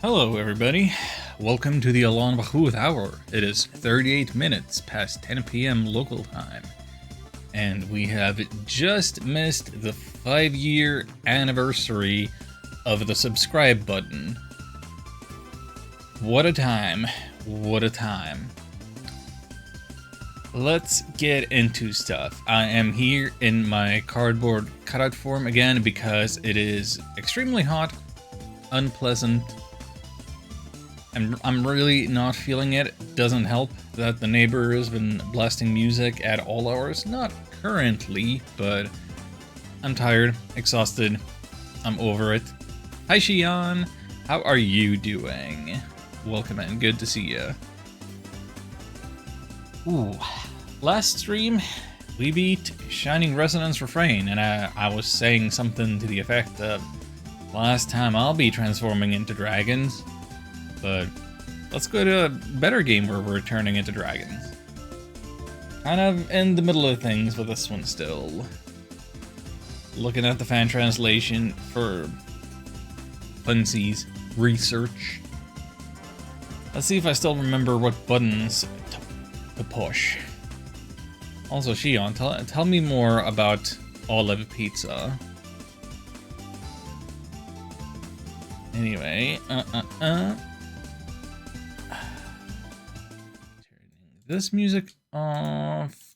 Hello, everybody. Welcome to the Alan Bahuth Hour. It is 38 minutes past 10 p.m. local time, and we have just missed the 5-year anniversary of the subscribe button. What a time. What a time. Let's get into stuff. I am here in my cardboard cutout form again because it is extremely hot, unpleasant. I'm really not feeling it. Doesn't help that the neighbor has been blasting music at all hours. Not currently, but I'm tired, exhausted. I'm over it. Hi, Shion. How are you doing? Welcome in. Good to see you. Ooh. Last stream, we beat Shining Resonance Refrain, and I was saying something to the effect of, last time I'll be transforming into dragons. But let's go to a better game where we're turning into dragons. Kind of in the middle of things with this one still. Looking at the fan translation for funsies research. Let's see if I still remember what buttons to push. Also, Shion, tell me more about Olive Pizza. Anyway, this music off,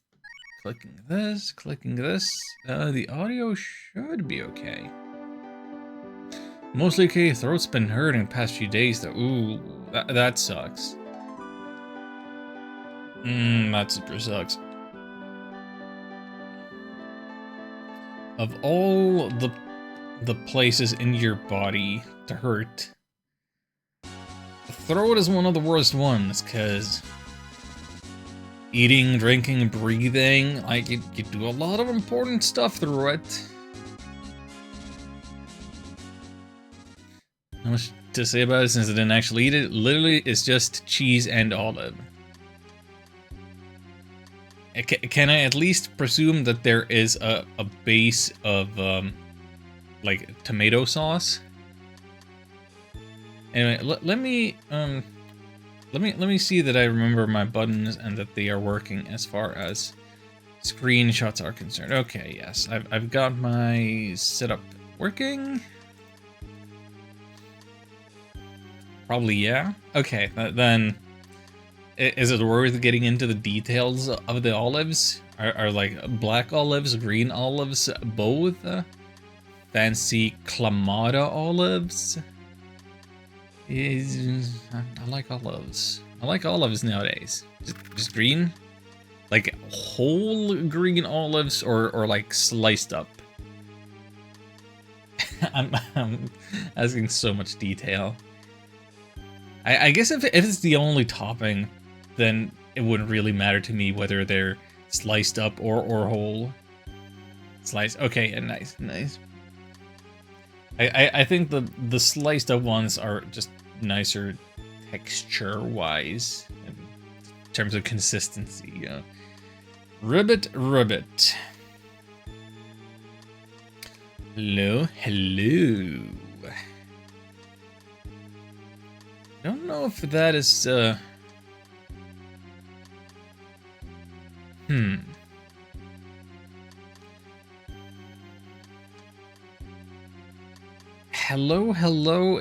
clicking this, the audio should be okay. Mostly okay, throat's been hurting the past few days though. Ooh, that sucks. That super sucks. Of all the places in your body to hurt, the throat is one of the worst ones, cause eating, drinking, breathing, like, you do a lot of important stuff through it. Not much to say about it since I didn't actually eat it. Literally, it's just cheese and olive. Can I at least presume that there is a base of, like, tomato sauce? Anyway, let me see that I remember my buttons and that they are working as far as screenshots are concerned. Okay, yes, I've got my setup working. Probably, yeah. Okay, then is it worth getting into the details of the olives? Are like black olives, green olives, both? Fancy Clamato olives? I like olives. I like olives nowadays. Just green? Like whole green olives or like sliced up? I'm asking so much detail. I guess if it's the only topping, then it wouldn't really matter to me whether they're sliced up or whole. Sliced. Okay, nice. I think the sliced up ones are just nicer texture-wise in terms of consistency. Ribbit. Hello. I don't know if that is, Hello,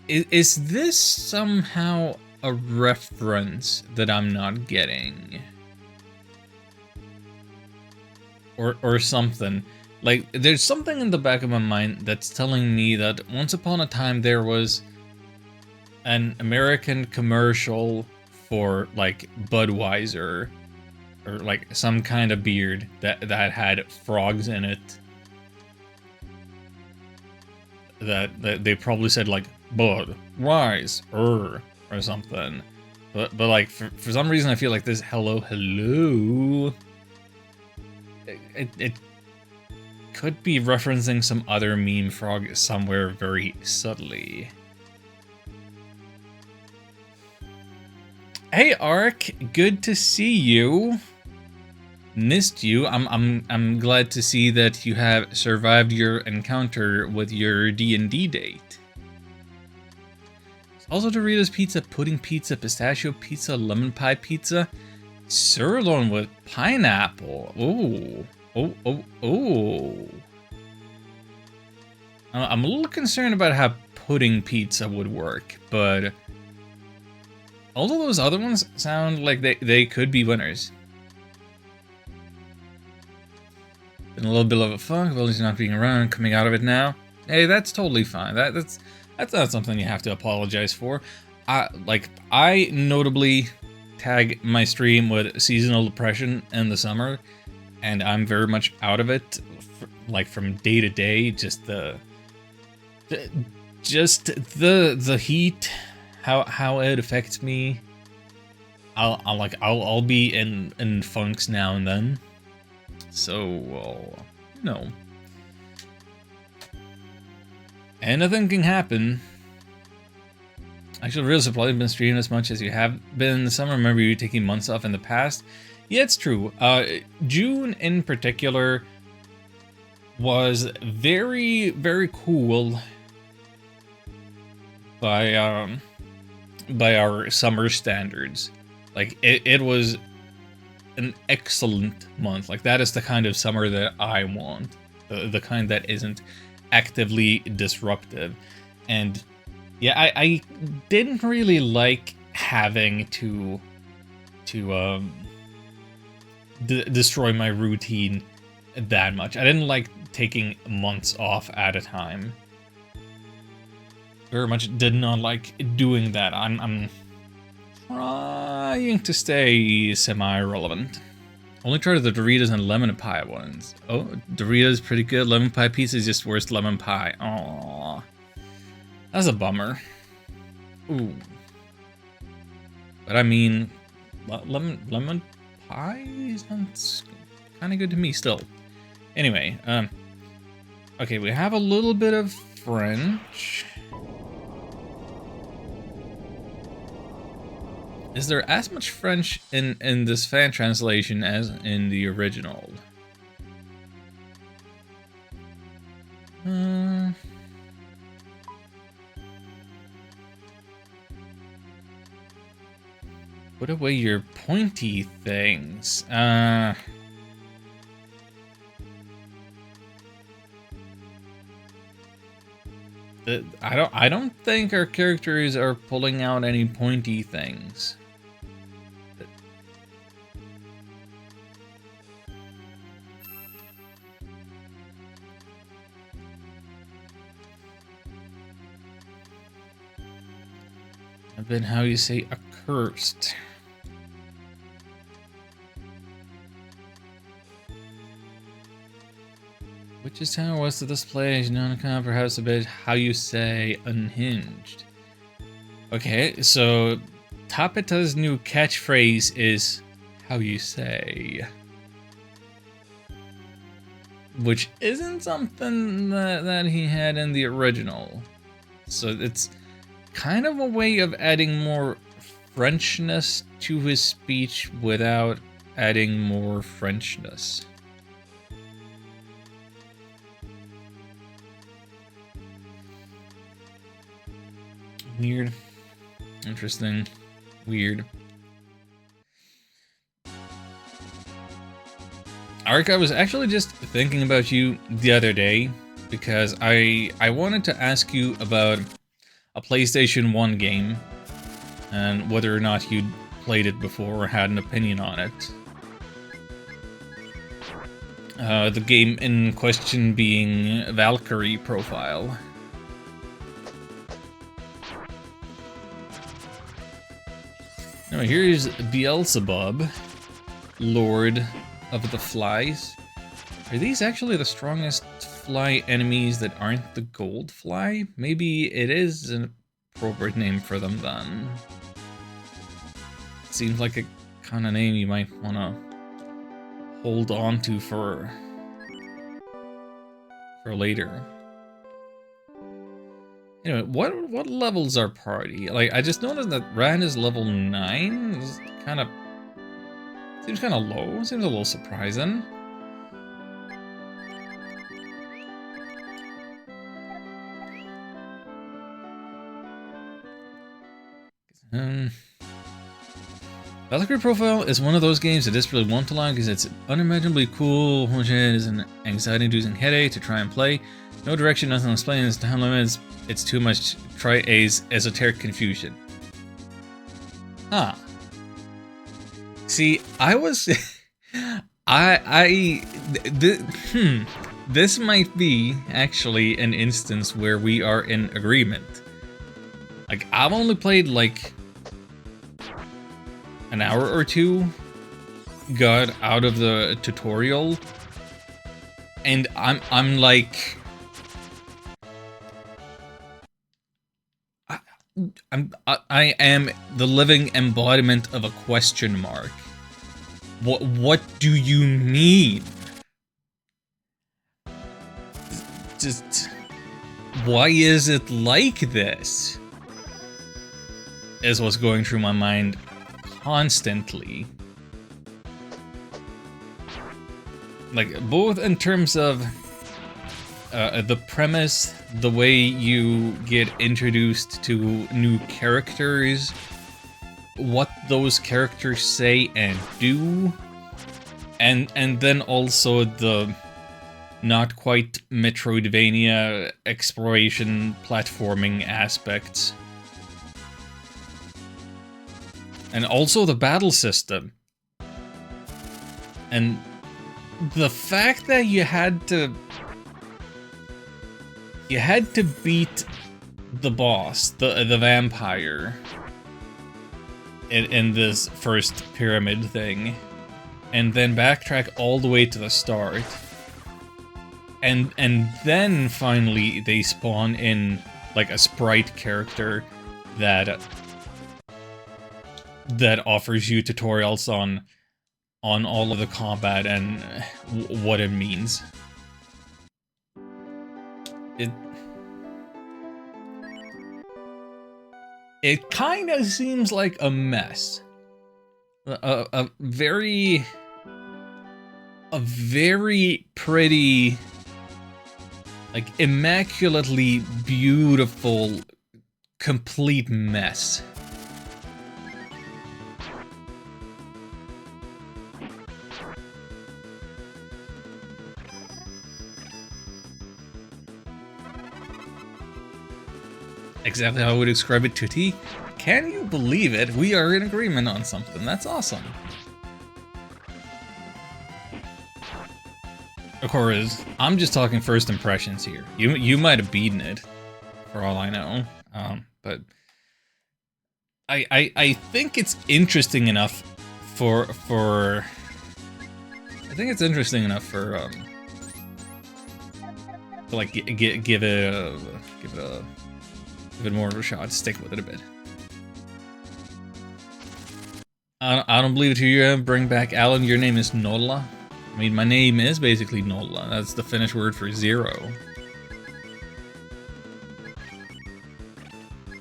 is this somehow a reference that I'm not getting? Or something. Like, there's something in the back of my mind that's telling me that once upon a time there was an American commercial for, like, Budweiser, or, like, some kind of beard that had frogs in it. That they probably said, like, Bud, Wise, or something. But like, for some reason I feel like this hello, it could be referencing some other meme frog somewhere very subtly. Hey Ark, good to see you. Missed you. I'm glad to see that you have survived your encounter with your D&D date. Also Doritos pizza, pudding pizza, pistachio pizza, lemon pie pizza, sirloin with pineapple. Ooh. Oh. I'm a little concerned about how pudding pizza would work, but all of those other ones sound like they could be winners. Been a little bit of a funk, abilities not being around, coming out of it now. Hey, that's totally fine. That's not something you have to apologize for. I notably tag my stream with seasonal depression in the summer, and I'm very much out of it. Like from day to day, just the heat, how it affects me. I'll be in funks now and then. So, you know, anything can happen. Actually, real supply have been streaming as much as you have been in the summer. Remember you taking months off in the past? Yeah, it's true. June in particular was very, very cool by our summer standards. Like it was an excellent month. Like that is the kind of summer that I want, the kind that isn't actively disruptive. And yeah, I didn't really like having to destroy my routine that much. I didn't like taking months off at a time. Very much did not like doing that. I'm trying to stay semi-relevant. Only tried the Doritos and lemon pie ones. Oh, Doritos pretty good. Lemon pie pizza is just worst lemon pie. Aww. That's a bummer. Ooh. But I mean, lemon pie sounds kind of good to me still. Anyway, okay, we have a little bit of French. Is there as much French in this fan translation as in the original? Put away your pointy things. I don't think our characters are pulling out any pointy things. I've been, how you say, accursed. Which is tower was to display as non-con perhaps a bit how you say unhinged. Okay, so Tapeta's new catchphrase is how you say. Which isn't something that he had in the original. So it's kind of a way of adding more Frenchness to his speech without adding more Frenchness. Weird. Interesting. Weird. Ark, I was actually just thinking about you the other day because I wanted to ask you about a PlayStation 1 game and whether or not you'd played it before or had an opinion on it. The game in question being Valkyrie Profile. Now here's Beelzebub, Lord of the Flies. Are these actually the strongest fly enemies that aren't the gold fly? Maybe it is an appropriate name for them then. Seems like a kind of name you might want to hold on to for later. Anyway, what level's our party? Like, I just noticed that Ran is level 9. It's kind of seems kind of low. Seems a little surprising. Um, Valkyrie Profile is one of those games I desperately want to like because it's unimaginably cool, which is an anxiety-inducing headache to try and play. No direction, nothing explained, there's time limits, it's too much esoteric confusion. Huh. See, I was... This might be actually an instance where we are in agreement. Like, I've only played like an hour or two, got out of the tutorial, and I'm like, I am the living embodiment of a question mark. What do you mean? Just why is it like this? Is what's going through my mind constantly. Like, both in terms of the premise, the way you get introduced to new characters, what those characters say and do, and then also the not quite Metroidvania exploration platforming aspects. And also the battle system. And the fact that you had to beat the boss, the vampire, in this first pyramid thing, and then backtrack all the way to the start. And then finally they spawn in like a sprite character that offers you tutorials on all of the combat and what it means. It kind of seems like a mess. A very pretty, like, immaculately beautiful, complete mess. Exactly how I would describe it to a T. Can you believe it? We are in agreement on something. That's awesome. Of course, I'm just talking first impressions here. You might have beaten it, for all I know. But I think it's interesting enough for I think it's interesting enough for to like give it more of a shot. Stick with it a bit. I don't believe it to you. Bring back Alan. Your name is Nolla. I mean, my name is basically Nolla. That's the Finnish word for zero.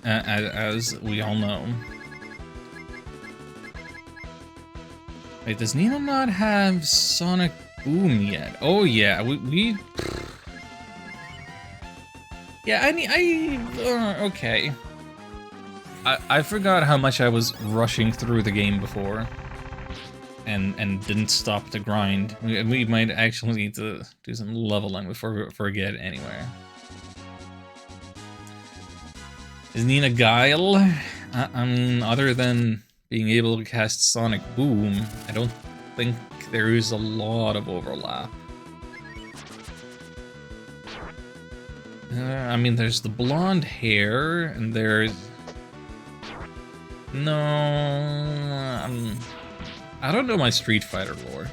As we all know. Wait, does Nina not have Sonic Boom yet? Oh yeah, we yeah, okay. I forgot how much I was rushing through the game before. And didn't stop to grind. We might actually need to do some leveling before we get anywhere. Is Nina Guile? I mean, other than being able to cast Sonic Boom, I don't think there is a lot of overlap. I mean, there's the blonde hair, and there's... No... I don't know my Street Fighter lore.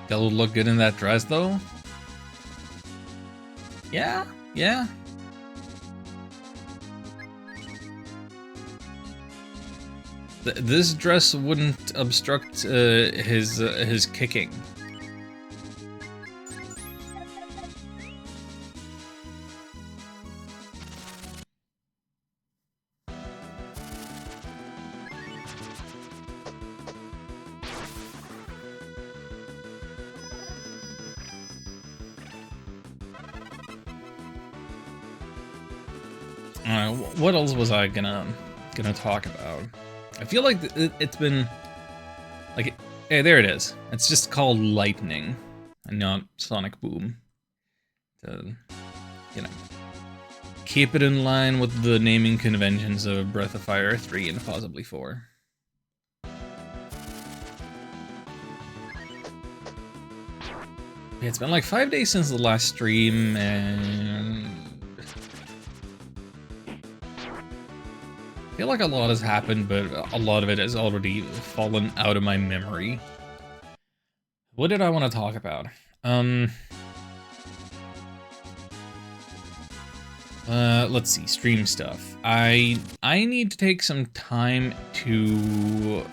That would look good in that dress, though. Yeah, yeah. This dress wouldn't obstruct his kicking. don't know, what else was I gonna talk about? I feel like it's been like, hey, there it is. It's just called Lightning and not Sonic Boom. To, you know, keep it in line with the naming conventions of Breath of Fire 3 and possibly 4. Yeah, it's been like 5 days since the last stream, and I feel like a lot has happened, but a lot of it has already fallen out of my memory. What did I want to talk about? Let's see, stream stuff. I need to take some time to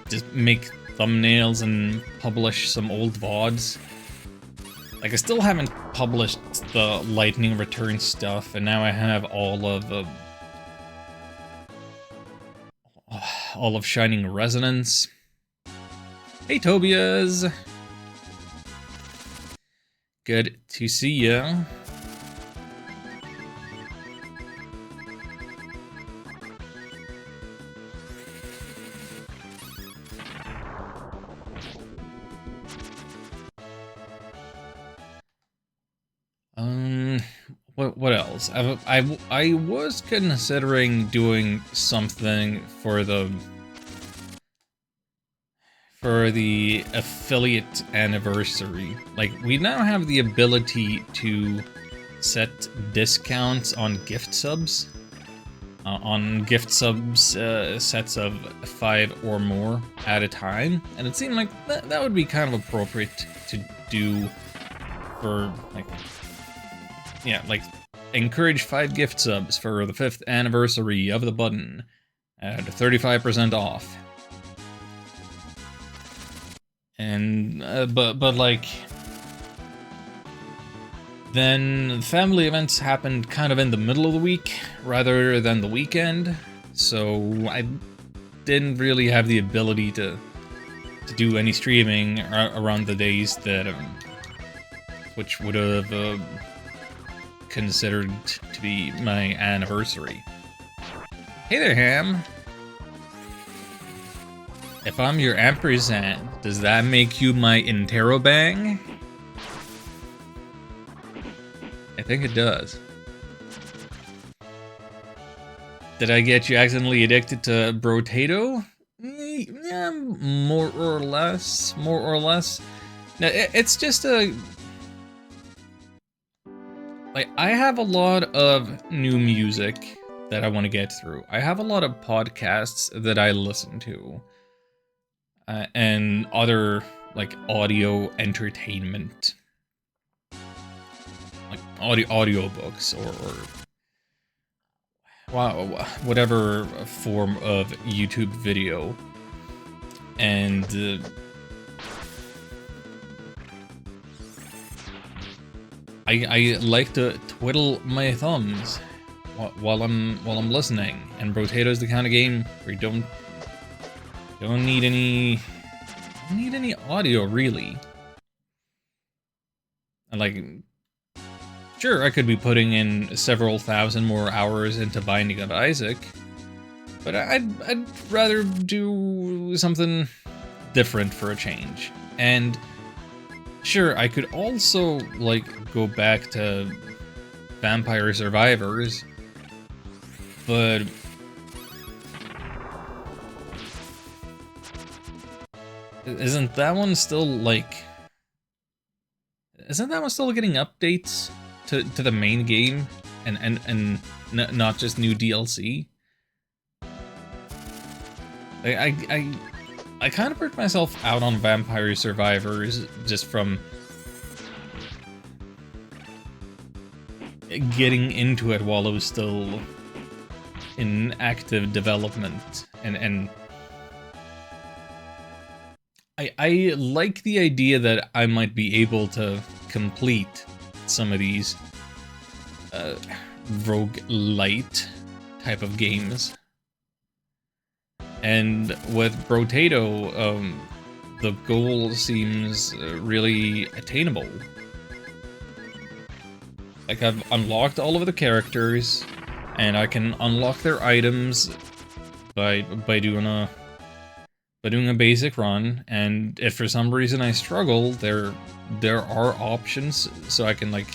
just make thumbnails and publish some old VODs. Like, I still haven't published the Lightning Return stuff, and now I have all of Shining Resonance. Hey, Tobias! Good to see ya. What else? I was considering doing something for the affiliate anniversary. Like, we now have the ability to set discounts on gift subs. Sets of 5 or more at a time, and it seemed like that would be kind of appropriate to do for, like, yeah, like, encourage 5 gift subs for the 5th anniversary of the button at 35% off. And, but like, then family events happened kind of in the middle of the week rather than the weekend, so I didn't really have the ability to do any streaming around the days that which would have considered to be my anniversary. Hey there, Ham. If I'm your ampersand, does that make you my interrobang? I think it does. Did I get you accidentally addicted to Brotato? Yeah, more or less. More or less. Now, it's just a... Like, I have a lot of new music that I want to get through. I have a lot of podcasts that I listen to. And other, like, audio entertainment. Like, audiobooks or wow, whatever form of YouTube video. And I like to twiddle my thumbs while I'm listening. And Brotato is the kind of game where you don't need any audio, really. And, like, sure, I could be putting in several thousand more hours into Binding of Isaac, but I'd rather do something different for a change. And sure, I could also, like, go back to Vampire Survivors, but isn't that one still, like... Isn't that one still getting updates to the main game? And not just new DLC? I kind of burnt myself out on Vampire Survivors just from getting into it while it was still in active development, and I like the idea that I might be able to complete some of these roguelite type of games. And with Brotato, the goal seems really attainable. Like, I've unlocked all of the characters, and I can unlock their items by doing a basic run. And if for some reason I struggle, there are options, so I can, like,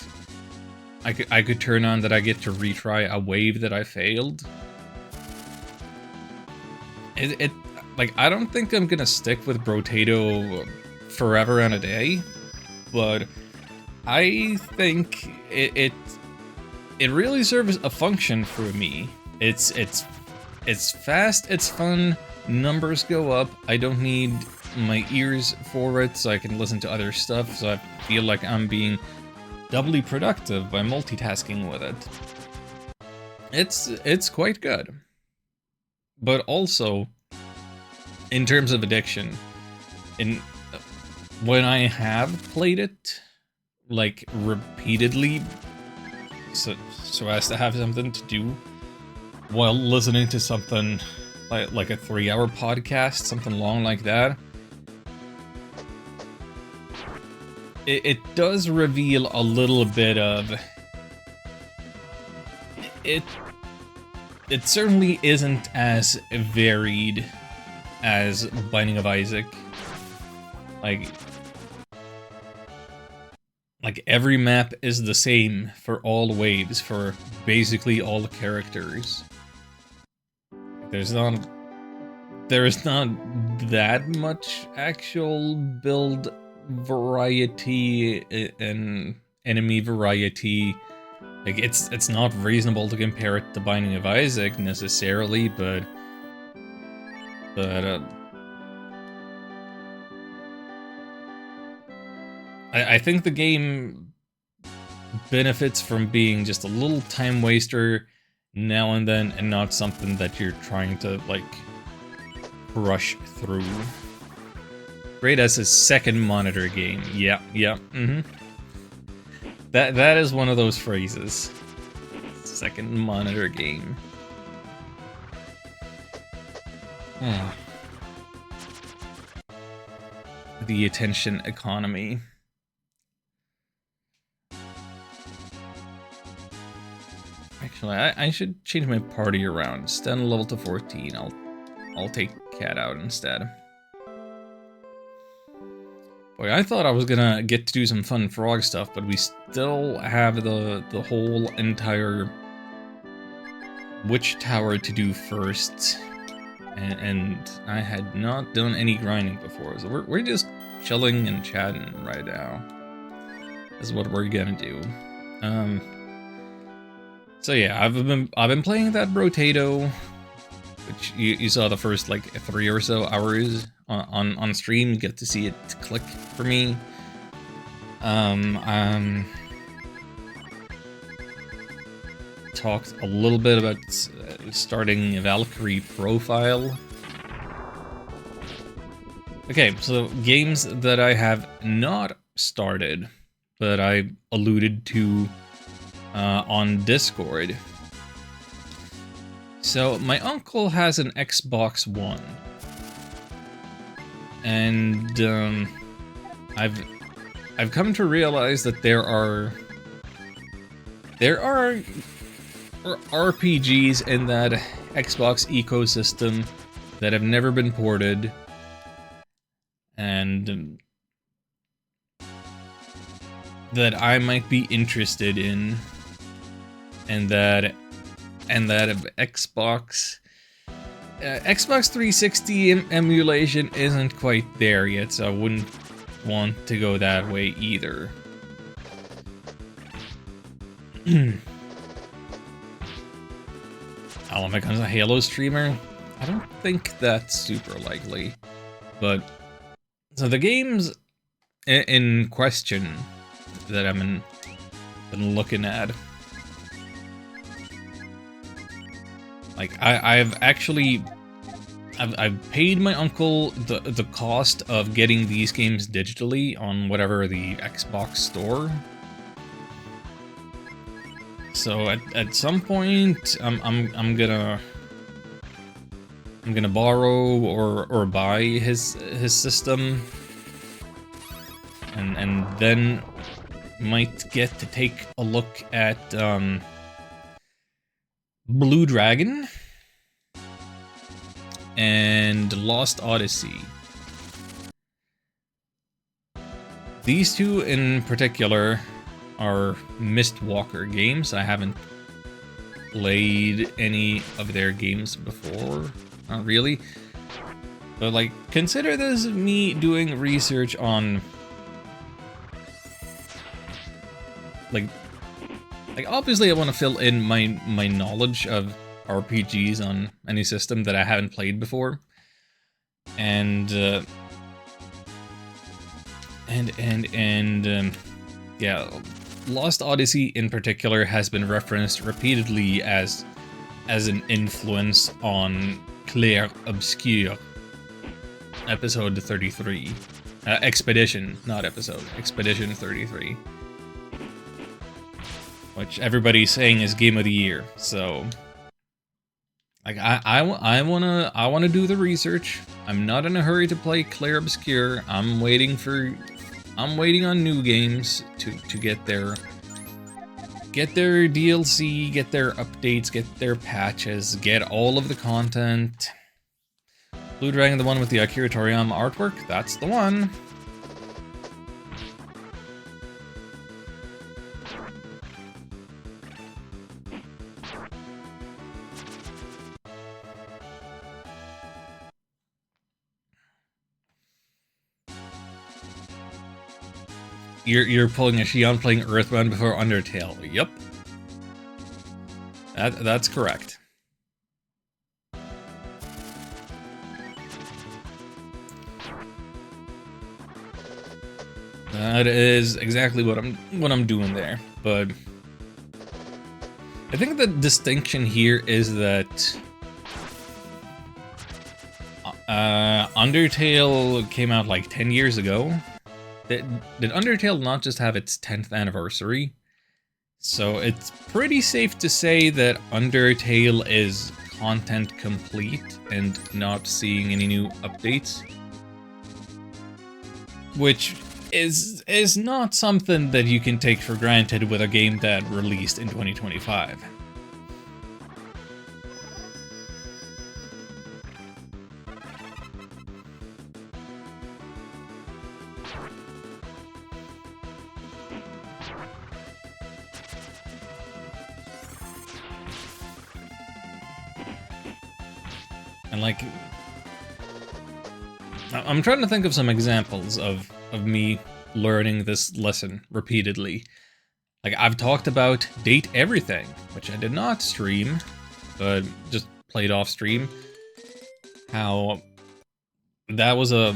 I could turn on that I get to retry a wave that I failed. Like, I don't think I'm gonna stick with Brotato forever and a day, but I think it really serves a function for me. It's fast, it's fun, numbers go up, I don't need my ears for it, so I can listen to other stuff, so I feel like I'm being doubly productive by multitasking with it. It's quite good. But also, in terms of addiction, when I have played it, like, repeatedly, so as to have something to do while listening to something like a 3-hour podcast, something long like that, it does reveal a little bit of it. It certainly isn't as varied as Binding of Isaac. Like every map is the same for all waves, for basically all the characters. There is not that much actual build variety and enemy variety. Like, it's not reasonable to compare it to Binding of Isaac necessarily, but I think the game benefits from being just a little time waster now and then, and not something that you're trying to, like, rush through. Great as his second monitor game. Yeah, That is one of those phrases. Second monitor game. The attention economy. Actually, I should change my party around. Instead of level to 14, I'll take Cat out instead. Boy, I thought I was gonna get to do some fun frog stuff, but we still have the whole entire Witch Tower to do first. And I had not done any grinding before, so we're just chilling and chatting right now. This is what we're gonna do. So yeah, I've been playing that Brotato, which you saw the first, like, 3 or so hours on stream. You get to see it click for me. Talked a little bit about starting a Valkyrie profile. Okay, so games that I have not started, but I alluded to on Discord. So my uncle has an Xbox One, and I've come to realize that there are RPGs in that Xbox ecosystem that have never been ported, and that I might be interested in, and that Xbox 360 emulation isn't quite there yet, so I wouldn't want to go that way either. Alan becomes a Halo streamer? I don't think that's super likely. But, so the games in question that I've been looking at, like, I've paid my uncle the cost of getting these games digitally on whatever the Xbox store. So at some point, I'm gonna borrow or buy his system, and then might get to take a look at Blue Dragon and Lost Odyssey. These two in particular are Mistwalker games. I haven't played any of their games before, not really. But like, consider this me doing research on like obviously I want to fill in my knowledge of RPGs on any system that I haven't played before, and yeah, Lost Odyssey in particular has been referenced repeatedly as an influence on Clair Obscur, episode 33. Expedition, not episode. Expedition 33. Which everybody's saying is game of the year, so... Like, I wanna do the research. I'm not in a hurry to play Clair Obscur. I'm waiting on new games to get their DLC, get their updates, get their patches, get all of the content. Blue Dragon, the one with the Akira Toriyama artwork? That's the one. You're pulling a Shion playing Earthbound before Undertale. Yup. That's correct. That is exactly what I'm doing there. But I think the distinction here is that Undertale came out like 10 years ago. Did Undertale not just have its 10th anniversary? So it's pretty safe to say that Undertale is content complete and not seeing any new updates. Which is not something that you can take for granted with a game that released in 2025. And like, I'm trying to think of some examples of me learning this lesson repeatedly. Like, I've talked about Date Everything, which I did not stream, but just played off stream. How that was a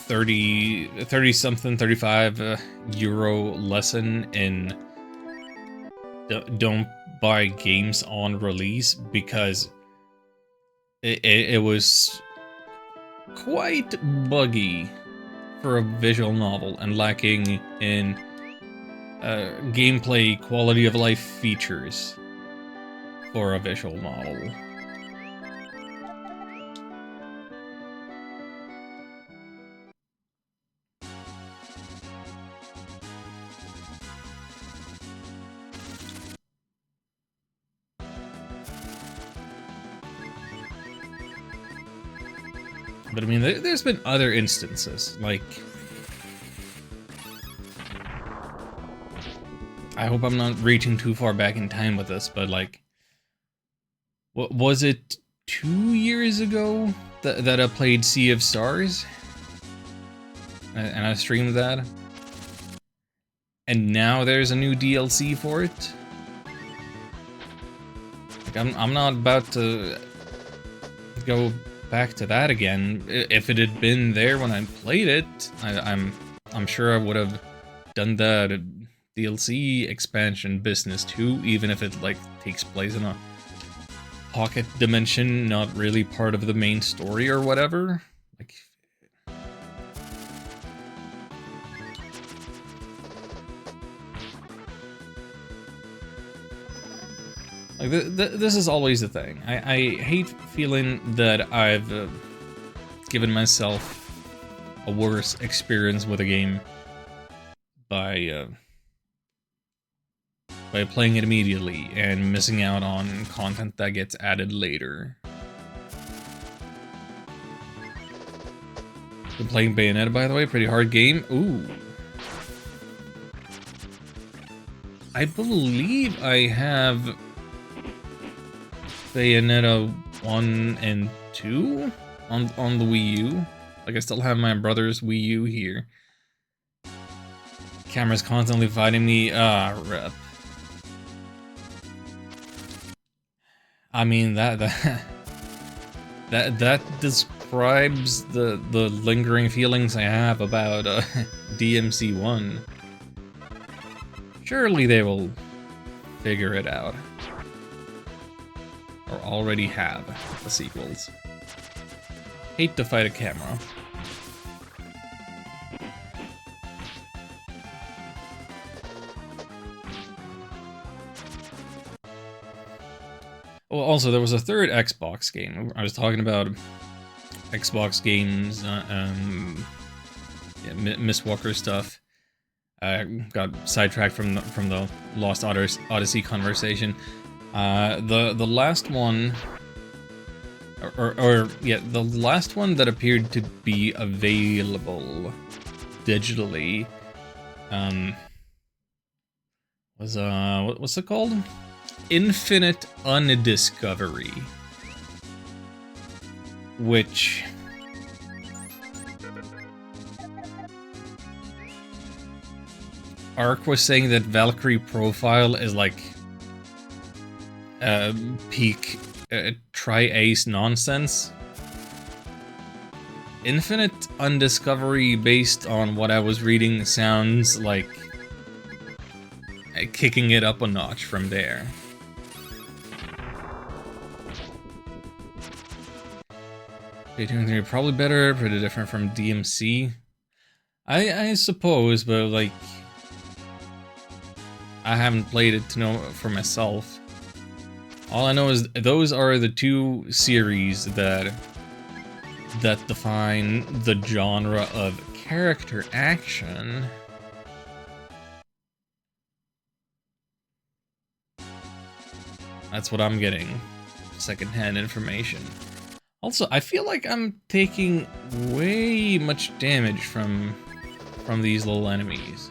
30-something, 35 euro lesson in don't buy games on release, because it was quite buggy for a visual novel and lacking in gameplay quality of life features for a visual novel. But I mean, there's been other instances, like... I hope I'm not reaching too far back in time with this, but like... What was it, 2 years ago that I played Sea of Stars? And I streamed that? And now there's a new DLC for it? Like, I'm not about to go back to that again. If it had been there when I played it, I'm sure I would have done that DLC expansion business too, even if it like takes place in a pocket dimension, not really part of the main story or whatever. Like, this is always the thing. I hate feeling that I've given myself a worse experience with a game by by playing it immediately and missing out on content that gets added later. Been playing Bayonetta, by the way, pretty hard game. Ooh. I believe I have Bayonetta 1 and 2 on the Wii U. Like, I still have my brother's Wii U here. Camera's constantly fighting me. Rep. I mean, that describes the lingering feelings I have about DMC1. Surely they will figure it out. Or already have the sequels. Hate to fight a camera. Well, also, there was a third Xbox game. I was talking about Xbox games, Miss Walker stuff. Got sidetracked from the Lost Odyssey conversation. The last one, the last one that appeared to be available digitally, was what's it called? Infinite Undiscovery, which Ark was saying that Valkyrie Profile is like peak tri-ace nonsense. Infinite Undiscovery, based on what I was reading, sounds like kicking it up a notch from there. Splatoon 3 probably better, pretty different from DMC. I suppose, but like, I haven't played it to know for myself. All I know is those are the two series that define the genre of character action. That's what I'm getting. Secondhand information. Also, I feel like I'm taking way much damage from these little enemies.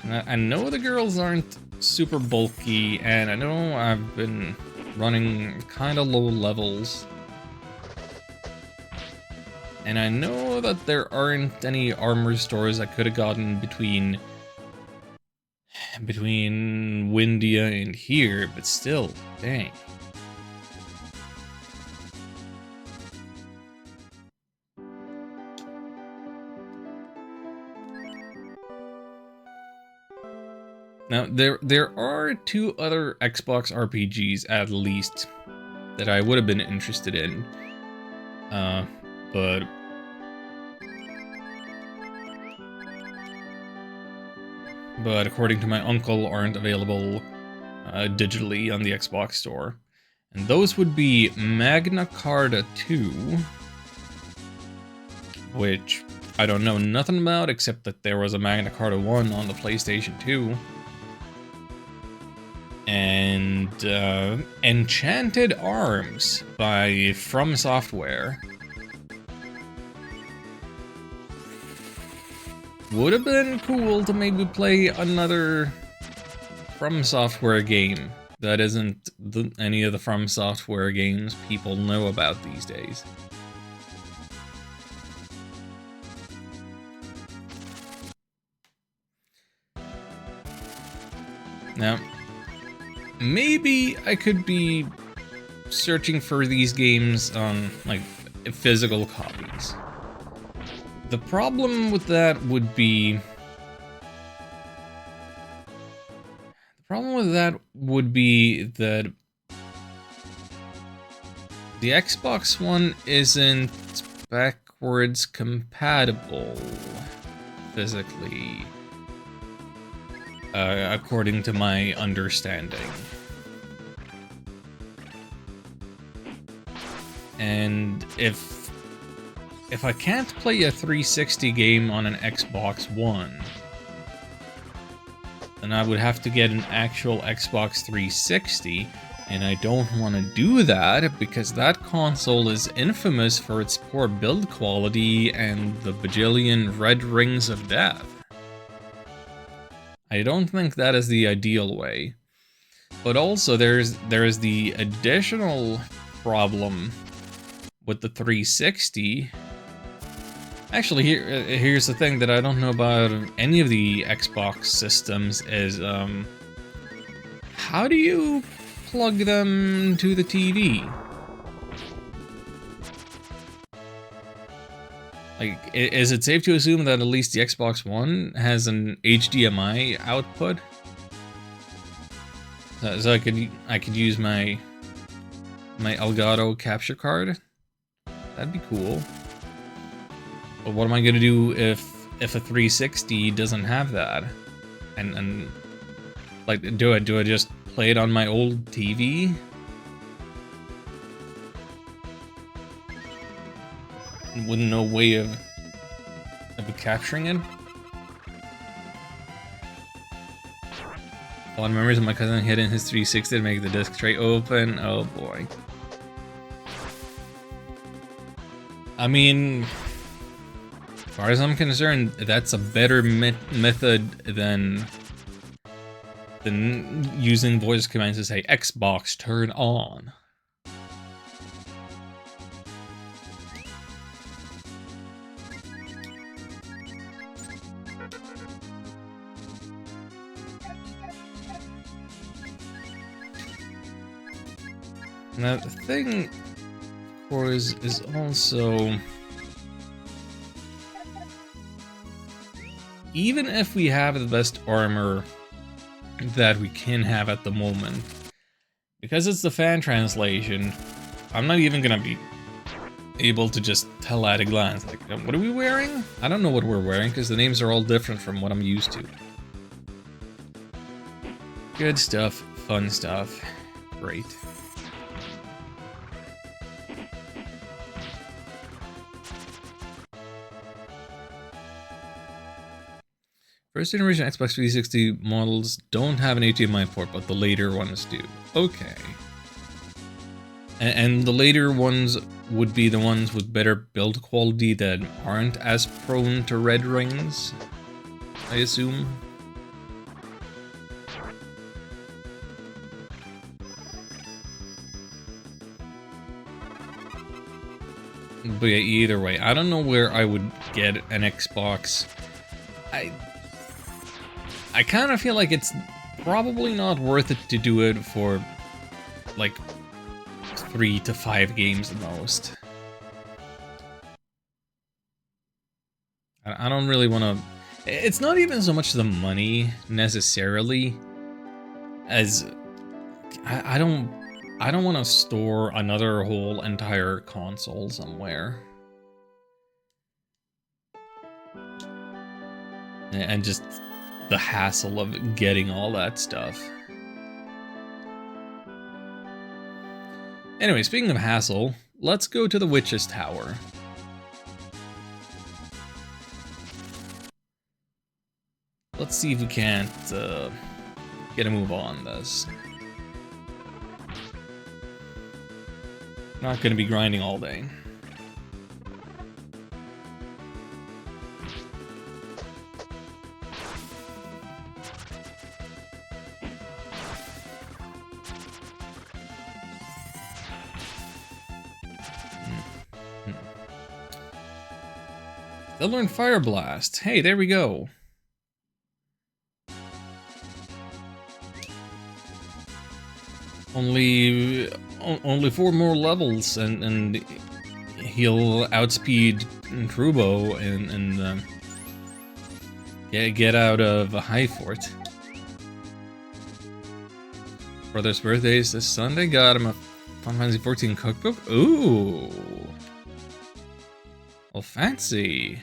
I know the girls aren't super bulky, and I know I've been running kind of low levels. And I know that there aren't any armor stores I could have gotten between Windia and here, but still, dang. Now, there are two other Xbox RPGs, at least, that I would have been interested in. But according to my uncle, aren't available digitally on the Xbox store. And those would be Magna Carta 2, which I don't know nothing about, except that there was a Magna Carta 1 on the PlayStation 2. And Enchanted Arms by From Software. Would have been cool to maybe play another From Software game that isn't any of the From Software games people know about these days. Now, maybe I could be searching for these games on, like, physical copies. The problem with that would be... that the Xbox One isn't backwards compatible physically. According to my understanding. And if I can't play a 360 game on an Xbox One, then I would have to get an actual Xbox 360, and I don't want to do that because that console is infamous for its poor build quality and the bajillion red rings of death. I don't think that is the ideal way. But also there is the additional problem with the 360. Actually, here's the thing that I don't know about any of the Xbox systems is, how do you plug them to the TV? Like, is it safe to assume that at least the Xbox One has an HDMI output? So I could use my Elgato capture card? That'd be cool. But what am I gonna do if a 360 doesn't have that? And like, do I just play it on my old TV? With no way of capturing it? Fond memories of my cousin hitting his 360 to make the disc tray open. Oh boy. I mean, as far as I'm concerned, that's a better method than using voice commands to say Xbox turn on. Now the thing, of course, is also, even if we have the best armor that we can have at the moment, because it's the fan translation, I'm not even gonna be able to just tell at a glance, like, what are we wearing? I don't know what we're wearing, because the names are all different from what I'm used to. Good stuff, fun stuff, great. First generation Xbox 360 models don't have an HDMI port, but the later ones do. Okay. And the later ones would be the ones with better build quality that aren't as prone to red rings, I assume. But yeah, either way, I don't know where I would get an Xbox. I kind of feel like it's probably not worth it to do it for, like, 3 to 5 games the most. I don't really want to... It's not even so much the money, necessarily, as... I don't want to store another whole entire console somewhere. And just the hassle of getting all that stuff. Anyway, speaking of hassle, let's go to the Witch's Tower. Let's see if we can't get a move on this. Not gonna be grinding all day. They'll learn Fire Blast. Hey, there we go. Only 4 more levels, and he'll outspeed Trubo and get out of a high fort. Brother's birthday is this Sunday. Got him a Final Fantasy 14 cookbook. Ooh. Well, fancy.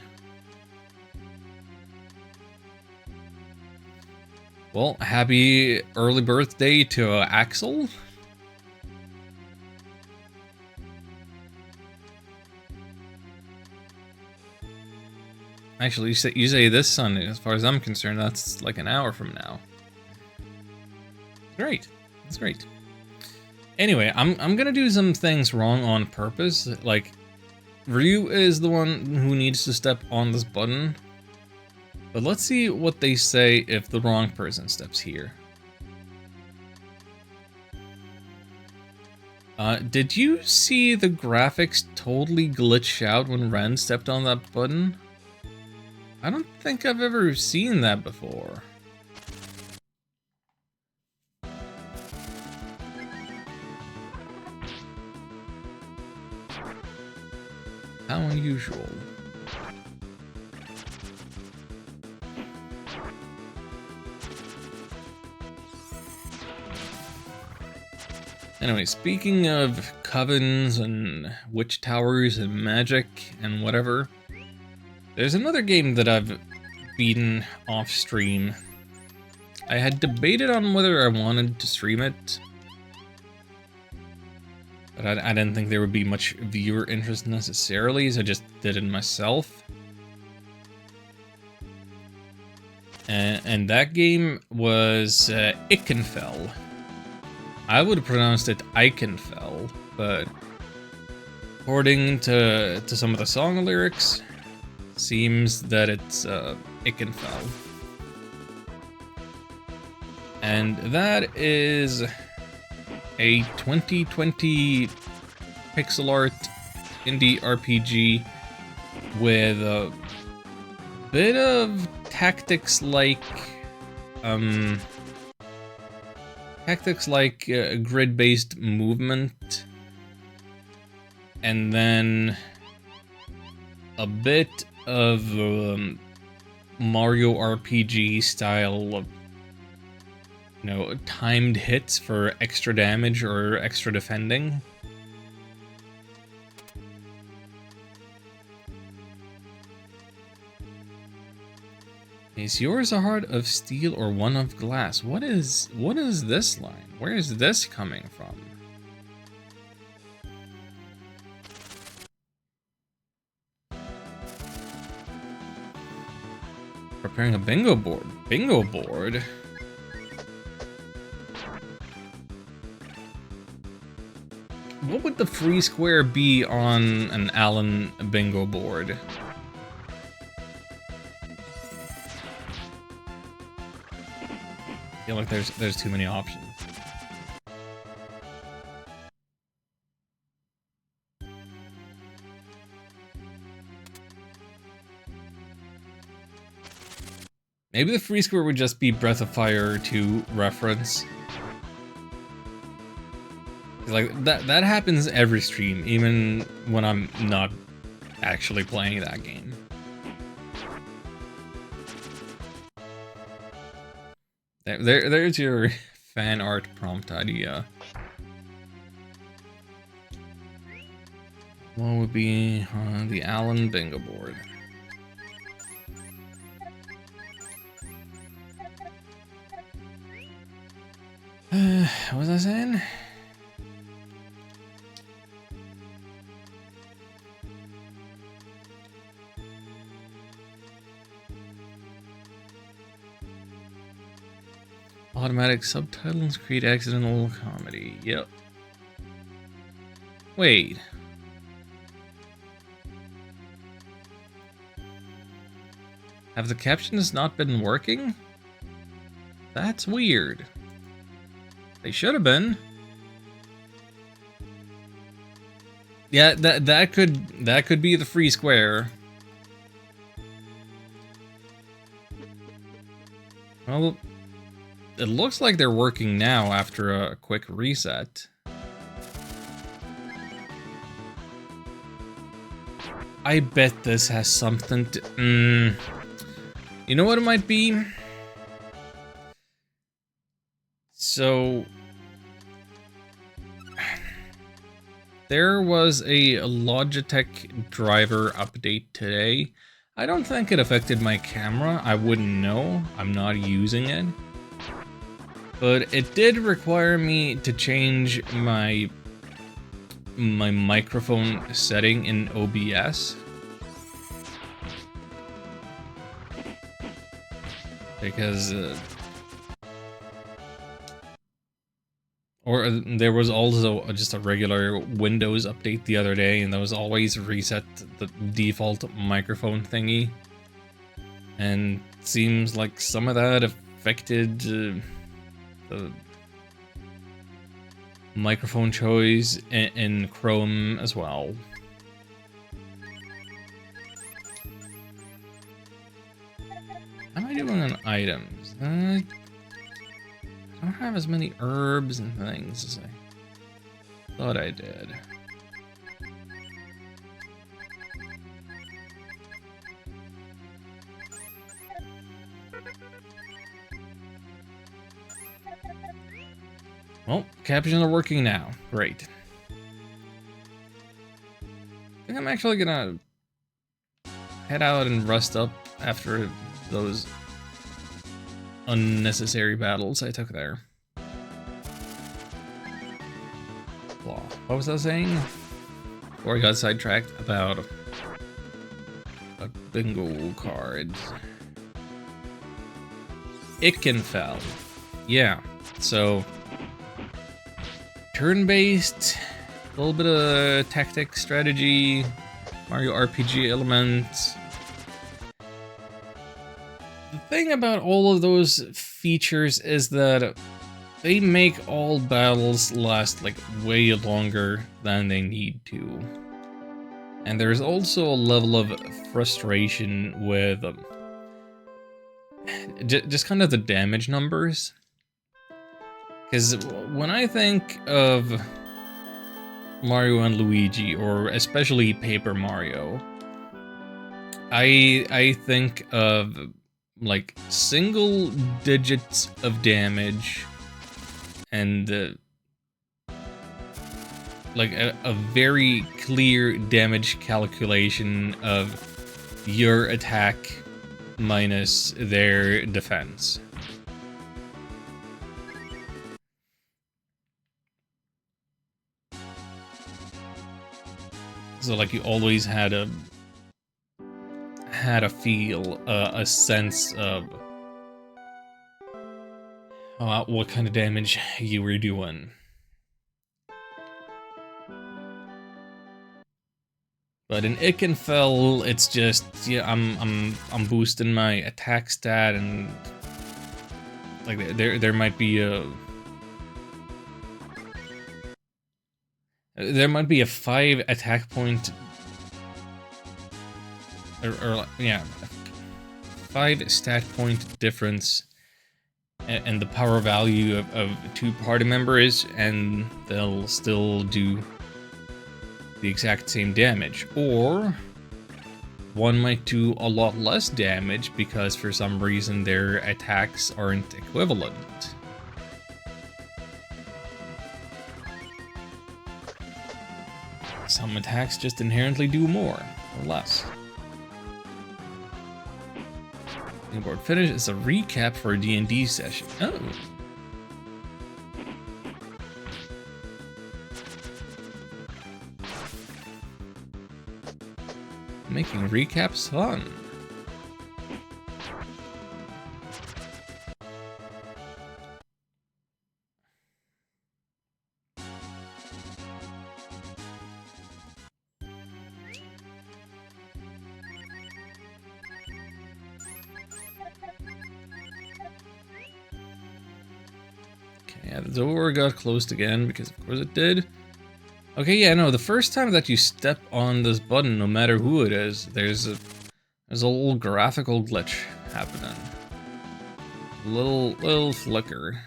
Well, happy early birthday to Axel. Actually, you say this Sunday. As far as I'm concerned, that's like an hour from now. Great. That's great. Anyway, I'm gonna do some things wrong on purpose. Like, Ryu is the one who needs to step on this button. But let's see what they say if the wrong person steps here. Did you see the graphics totally glitch out when Ren stepped on that button? I don't think I've ever seen that before. How unusual. Anyway, speaking of covens and witch towers and magic and whatever, there's another game that I've beaten off stream. I had debated on whether I wanted to stream it, but I didn't think there would be much viewer interest necessarily, so I just did it myself. And that game was Ikenfell. I would have pronounced it Ikenfell, but according to some of the song lyrics, seems that it's Ikenfell. And that is a 2020 pixel art indie RPG with a bit of tactics-like grid-based movement, and then a bit of Mario RPG style of, you know, timed hits for extra damage or extra defending. Is yours a heart of steel or one of glass? What is this line? Where is this coming from? Preparing a bingo board. Bingo board? What would the free square be on an Allen bingo board? I feel like there's too many options. Maybe the free square would just be Breath of Fire 2 reference. Like that happens every stream, even when I'm not actually playing that game. There's your fan art prompt idea. What would be on the Allen bingo board? What was I saying? Automatic subtitles create accidental comedy. Yep. Wait. Have the captions not been working? That's weird. They should have been. Yeah, that could be the free square. Well, it looks like they're working now after a quick reset. I bet this has something to... You know what it might be? So... There was a Logitech driver update today. I don't think it affected my camera. I wouldn't know. I'm not using it. But it did require me to change my microphone setting in OBS. Because Or there was also just a regular Windows update the other day, and that was always reset the default microphone thingy. And it seems like some of that affected the microphone choice in Chrome as well. How am I doing on items? I don't have as many herbs and things as I thought I did. Well, captions are working now. Great. I think I'm actually gonna head out and rest up after those unnecessary battles I took there. What was I saying? Before I got sidetracked about a bingo card. Ikenfell. Yeah, so turn-based, a little bit of tactic strategy, Mario RPG elements. The thing about all of those features is that they make all battles last like way longer than they need to. And there's also a level of frustration with just kind of the damage numbers. Because when I think of Mario and Luigi, or especially Paper Mario, I think of like single digits of damage and like a very clear damage calculation of your attack minus their defense. So like you always had a feel, a sense of what kind of damage you were doing. But in Ikenfell, it's just, yeah, I'm boosting my attack stat, and like there might be a 5 attack point, or yeah, 5 stat point difference and the power value of 2 party members, and they'll still do the exact same damage. Or one might do a lot less damage because for some reason their attacks aren't equivalent. Some attacks just inherently do more or less. Board finish is a recap for a D&D session. Oh. Making recaps fun. Yeah, the door got closed again, because of course it did. Okay, yeah, no, the first time that you step on this button, no matter who it is, there's a little graphical glitch happening. Little flicker.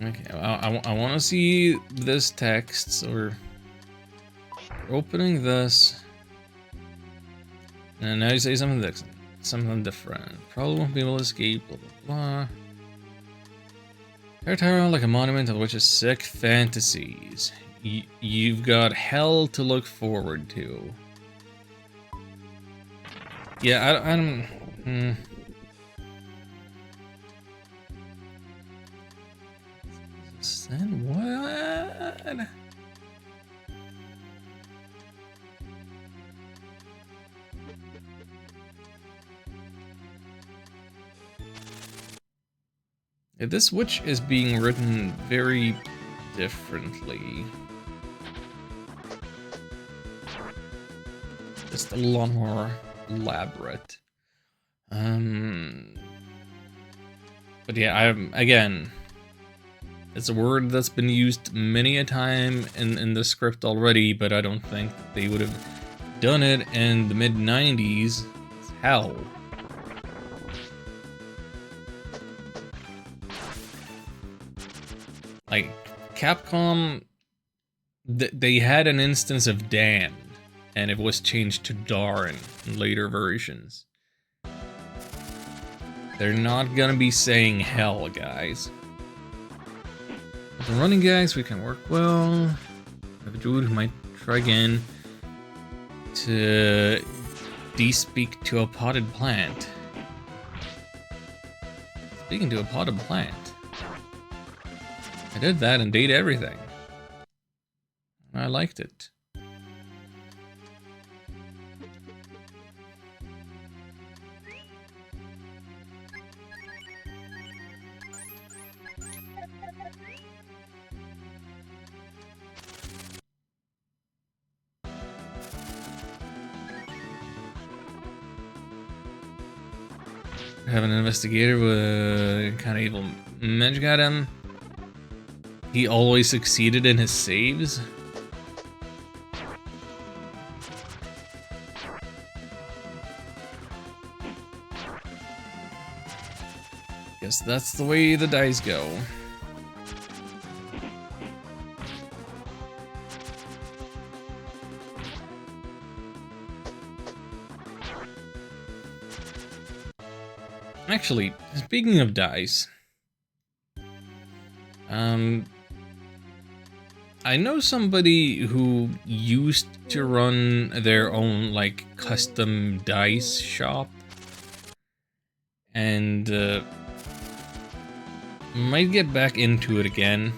Okay, I want to see this text, so we're opening this. And now you say something different. Probably won't be able to escape, blah, blah, blah. Tartaro like a monument of which is sick fantasies. You've got hell to look forward to. Yeah, I don't... Send what? Yeah, this witch is being written very differently. Just a lot more elaborate. But yeah, again, it's a word that's been used many a time in the script already, but I don't think they would have done it in the mid-90s. It's hell. Like, Capcom, they had an instance of Dan, and it was changed to Darn in later versions. They're not gonna be saying hell, guys. With the running gags, we can work well. We have a druid who might try again to de-speak to a potted plant. Speaking to a potted plant. I did that and did everything. I liked it. Have an investigator with kind of evil magic at him. He always succeeded in his saves. Guess that's the way the dice go. Actually, speaking of dice, I know somebody who used to run their own, like, custom dice shop, and might get back into it again.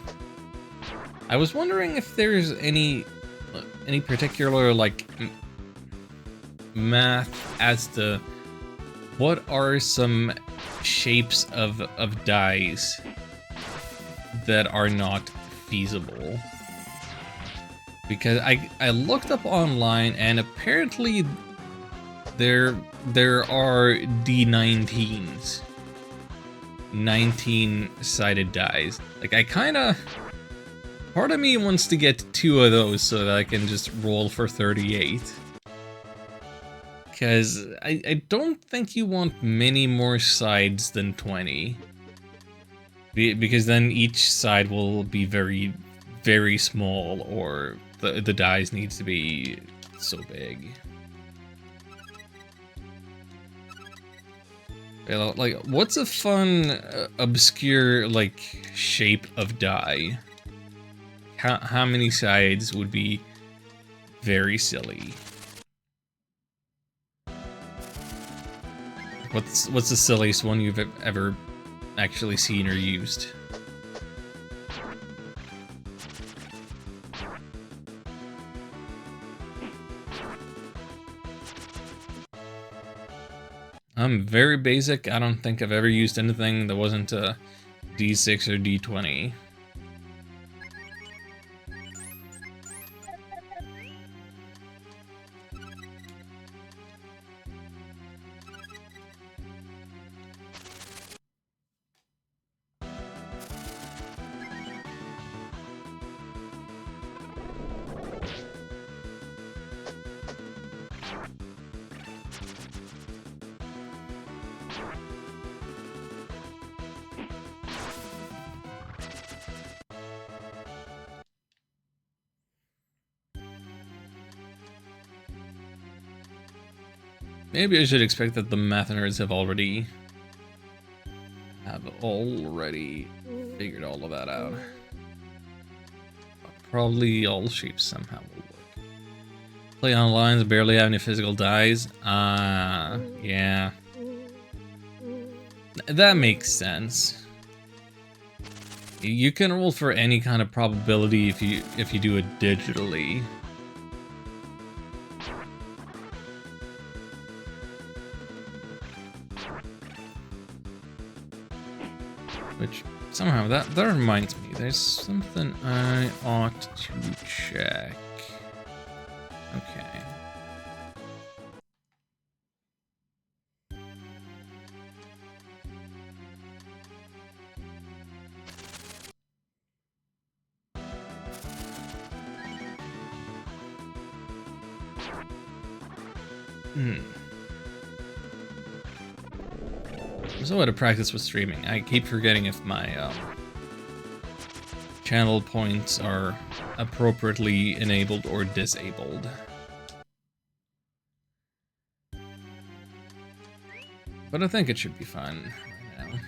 I was wondering if there's any particular, like, math as to what are some shapes of dice that are not feasible. Because I looked up online and apparently there are D19s. 19-sided dice. Like, part of me wants to get 2 of those so that I can just roll for 38. Because I don't think you want many more sides than 20. Because then each side will be very, very small, or the dice needs to be so big. Like, what's a fun, obscure, like, shape of die? How many sides would be very silly? What's the silliest one you've ever actually seen or used? I'm very basic. I don't think I've ever used anything that wasn't a D6 or D20. Maybe I should expect that the math nerds have already figured all of that out. Probably all shapes somehow will work. Play on lines, barely have any physical dies. Yeah. That makes sense. You can roll for any kind of probability if you do it digitally. Which somehow that reminds me, there's something I ought to check. Okay. So out of practice with streaming. I keep forgetting if my channel points are appropriately enabled or disabled. But I think it should be fine right now.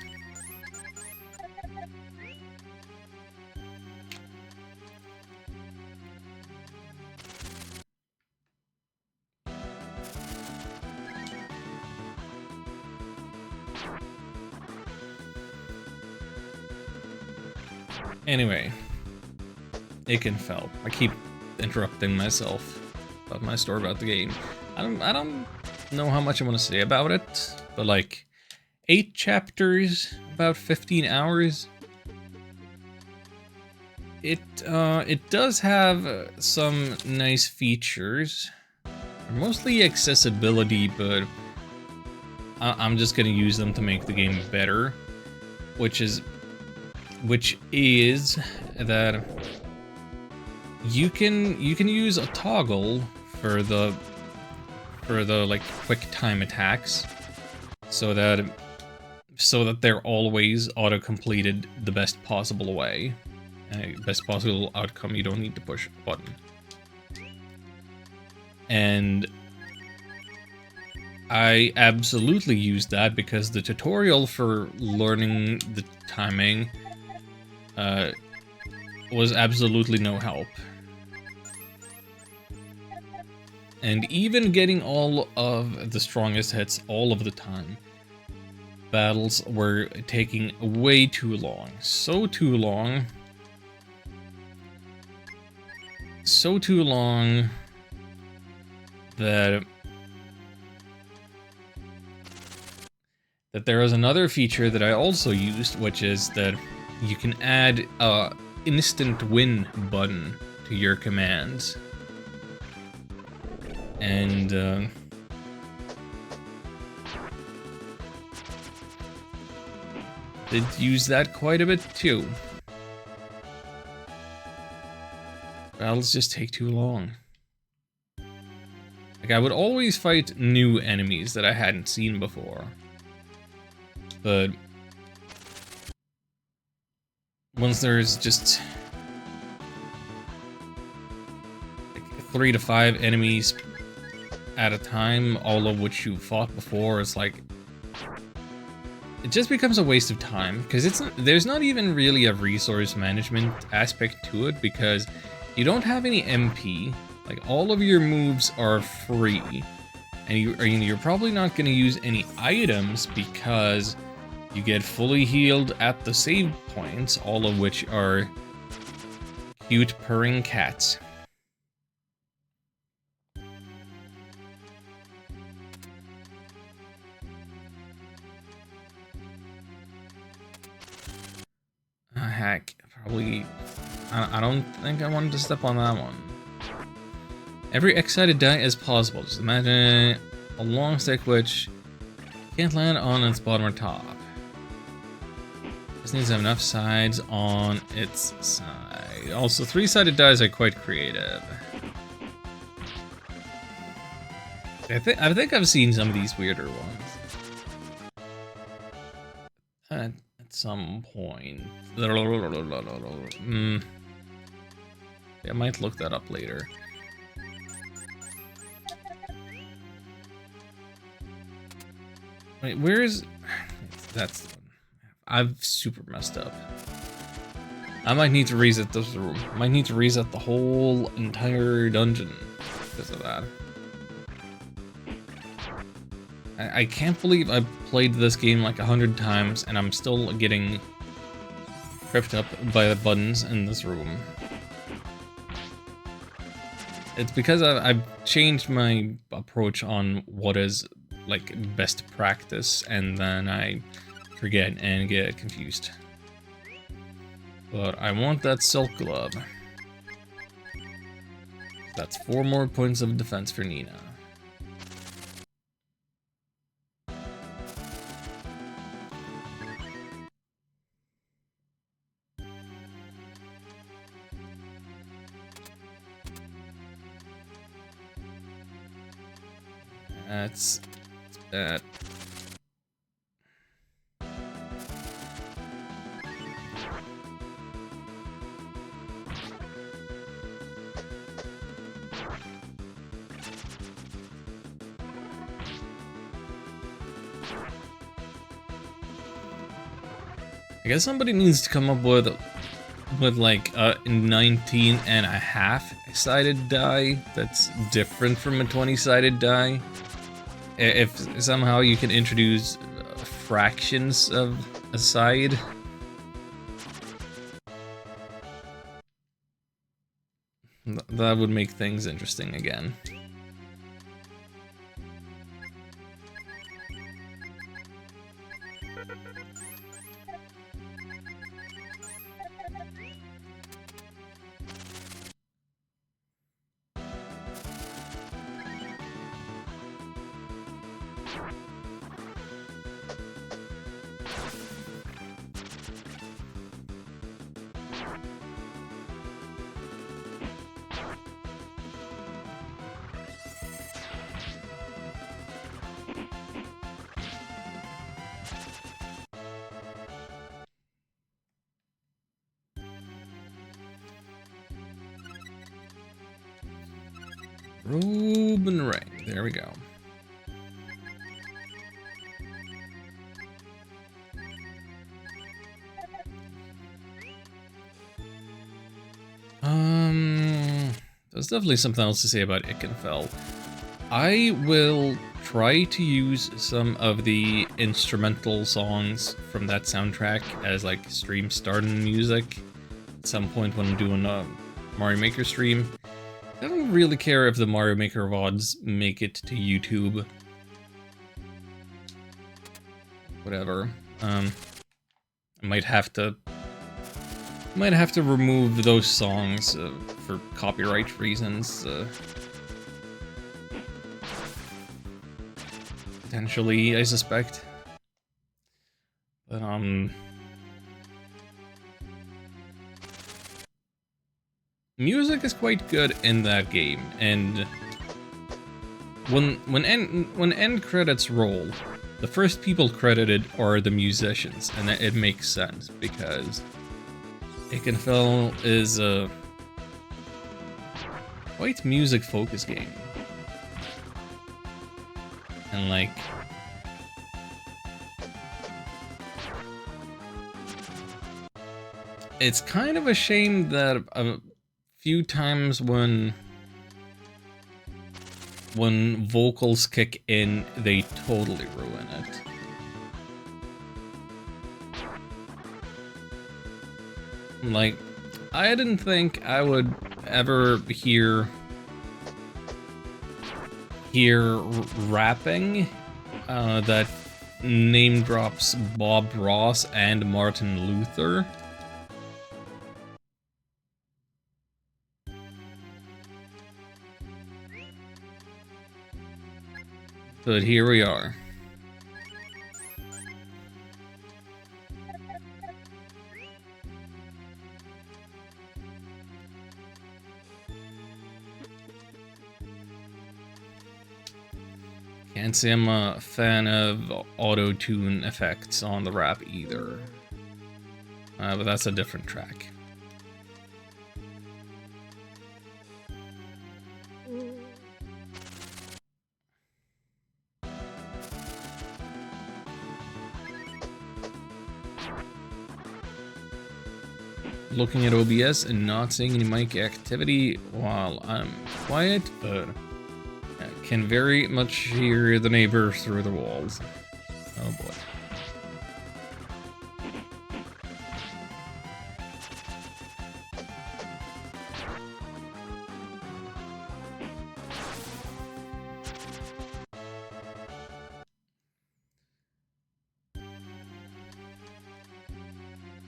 Anyway, Ikenfell. I keep interrupting myself about my story about the game. I don't know how much I want to say about it, but like 8 chapters, about 15 hours. It does have some nice features, mostly accessibility, but I'm just gonna use them to make the game better, which is that you can use a toggle for the like quick time attacks, so that they're always auto completed the best possible way, best possible outcome. You don't need to push a button. And I absolutely used that because the tutorial for learning the timing was absolutely no help. And even getting all of the strongest hits all of the time, battles were taking way too long. So too long that there is another feature that I also used, which is that you can add a instant win button to your commands. And did use that quite a bit too. Battles just take too long. Like, I would always fight new enemies that I hadn't seen before, but once there's just like 3 to 5 enemies at a time, all of which you fought before, it's like, it just becomes a waste of time, because there's not even really a resource management aspect to it, because you don't have any MP. Like, all of your moves are free, and you're probably not going to use any items because you get fully healed at the save points, all of which are cute purring cats. Heck, probably. I don't think I wanted to step on that one. Every X-sided die as possible. Just imagine a long stick which can't land on its bottom or top. This needs to have enough sides on its side. Also, 3-sided dies are quite creative. I think I've seen some of these weirder ones at some point. I might look that up later. Wait, where's... That's the one. I've super messed up. I might need to reset this room. I might need to reset the whole entire dungeon because of that. I can't believe I've played this game like 100 times and I'm still getting tripped up by the buttons in this room. It's because I've changed my approach on what is, like, best practice, and then I forget and get confused. But I want that Silk Glove. That's 4 more points of defense for Nina. That's bad. I guess somebody needs to come up with like a 19.5 sided die that's different from a 20-sided die. If somehow you can introduce fractions of a side. That would make things interesting again. Robe and ring. There we go. There's definitely something else to say about Ikenfell. I will try to use some of the instrumental songs from that soundtrack as like stream starting music at some point when I'm doing a Mario Maker stream. I don't really care if the Mario Maker VODs make it to YouTube. Whatever. I might have to remove those songs for copyright reasons. Potentially, I suspect. But music is quite good in that game, and when end credits roll, the first people credited are the musicians, and it makes sense because Ikenfell is a quite music-focused game, and like it's kind of a shame that few times when vocals kick in, they totally ruin it. Like, I didn't think I would ever hear rapping that name drops Bob Ross and Martin Luther. But here we are. Can't say I'm a fan of auto-tune effects on the rap either. But that's a different track. Looking at OBS and not seeing any mic activity while I'm quiet, but I can very much hear the neighbors through the walls. Oh boy.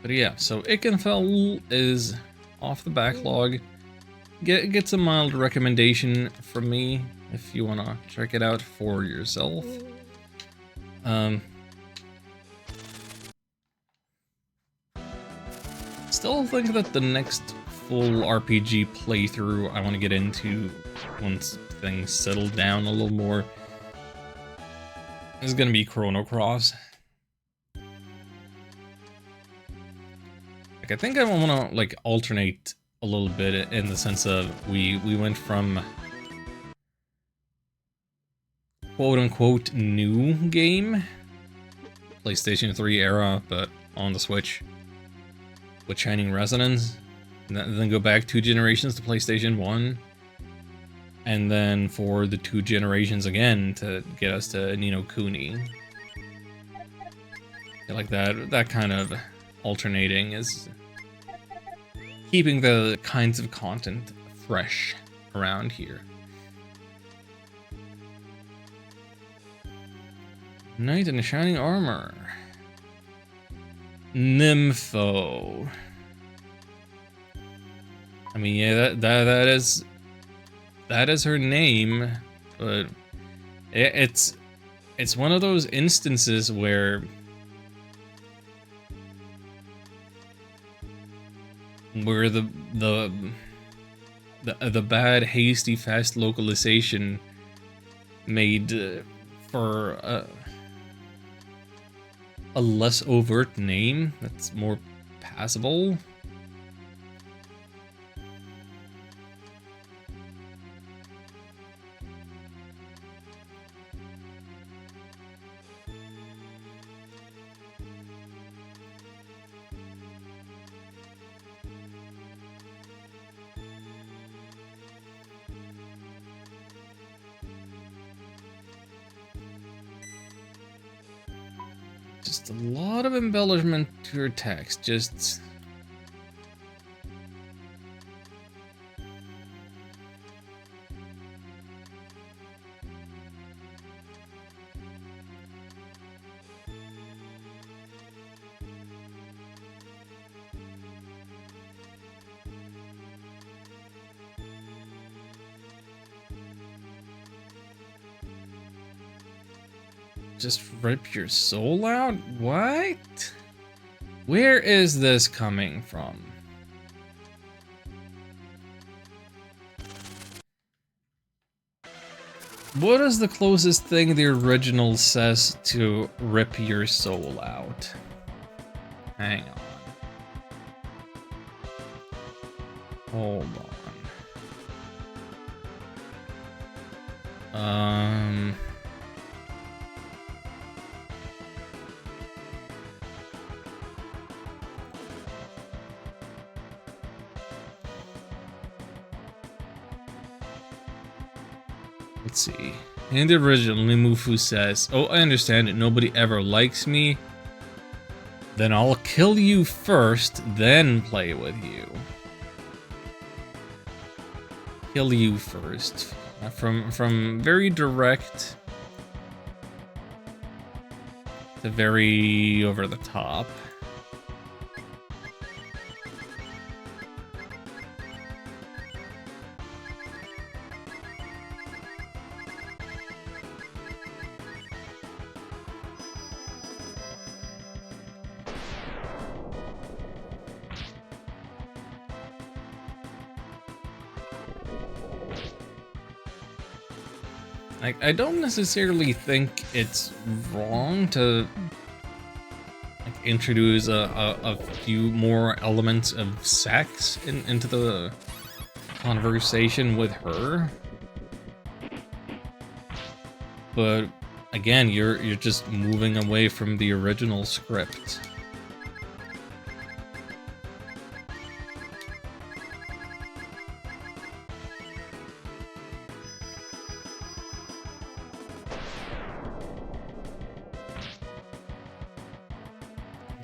But yeah, so Ikenfell is off the backlog. Gets a mild recommendation from me if you want to check it out for yourself. Still think that the next full RPG playthrough I want to get into once things settle down a little more is going to be Chrono Cross. Like, I think I want to like alternate a little bit in the sense of we went from quote-unquote new game, PlayStation 3 era, but on the Switch with Shining Resonance, and then go back 2 generations to PlayStation 1, and then for the 2 generations again to get us to Ni no Kuni. I like that kind of alternating is keeping the kinds of content fresh around here. Knight in shining armor. Nympho. I mean, yeah, that is her name, but it's one of those instances where the bad, hasty, fast localization made for a less overt name that's more passable. Just a lot of embellishment to her text, just... Just rip your soul out? What? Where is this coming from? What is the closest thing the original says to rip your soul out? Hang on. Hold on. Let's see. In the original, Nimufu says, "Oh, I understand that nobody ever likes me. Then I'll kill you first, then play with you." Kill you first. From very direct to very over the top. I don't necessarily think it's wrong to like, introduce a few more elements of sex into the conversation with her, but again, you're just moving away from the original script.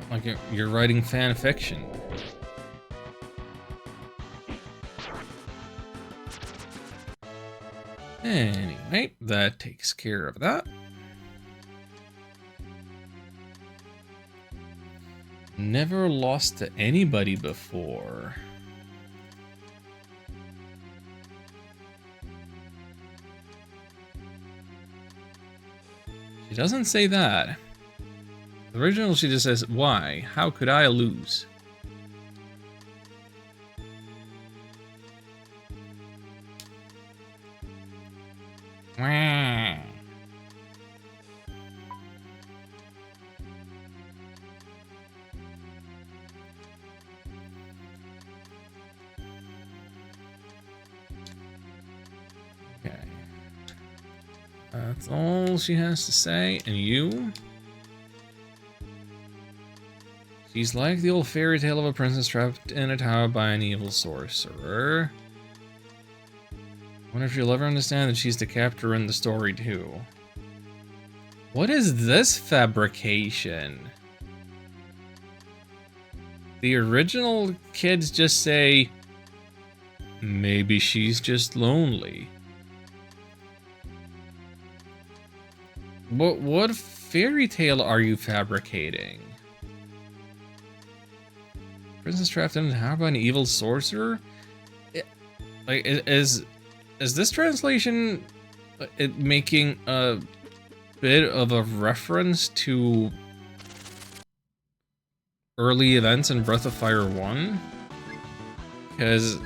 Like you're writing fan fiction. Anyway, that takes care of that. Never lost to anybody before. She doesn't say that. The original, she just says, why? How could I lose? Wah. Okay. That's all she has to say. And you? She's like the old fairy tale of a princess trapped in a tower by an evil sorcerer. Wonder if you'll ever understand that she's the captor in the story too. What is this fabrication? The original kids just say, maybe she's just lonely. What fairy tale are you fabricating? Princess trapped in a tower by an evil sorcerer? Is this translation making a bit of a reference to early events in Breath of Fire 1? Because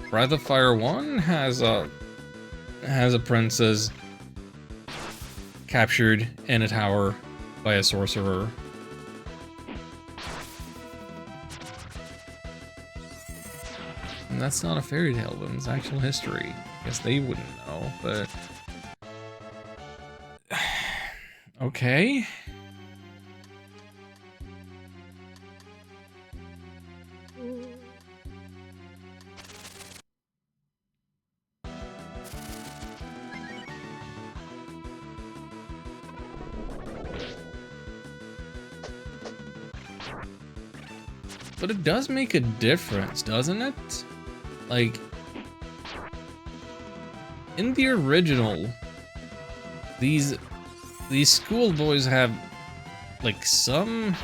Breath of Fire 1 has a princess captured in a tower by a sorcerer. And that's not a fairy tale, but it's actual history. I guess they wouldn't know, but... Okay. But it does make a difference, doesn't it? Like, in the original, these schoolboys have like some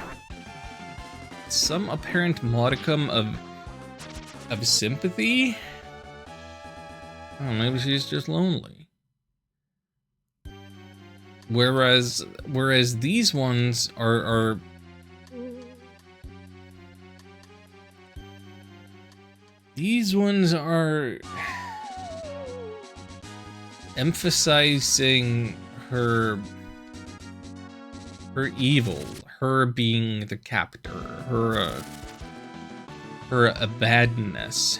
apparent modicum of sympathy. Oh, maybe she's just lonely. Whereas these ones are these ones are emphasizing her evil, her being the captor, her badness.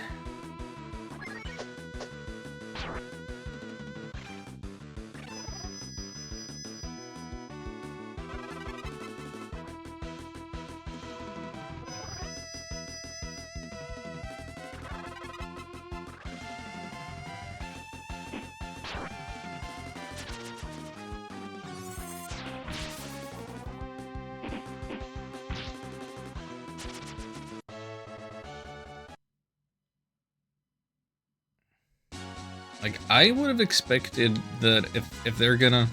Like, I would have expected that if they're gonna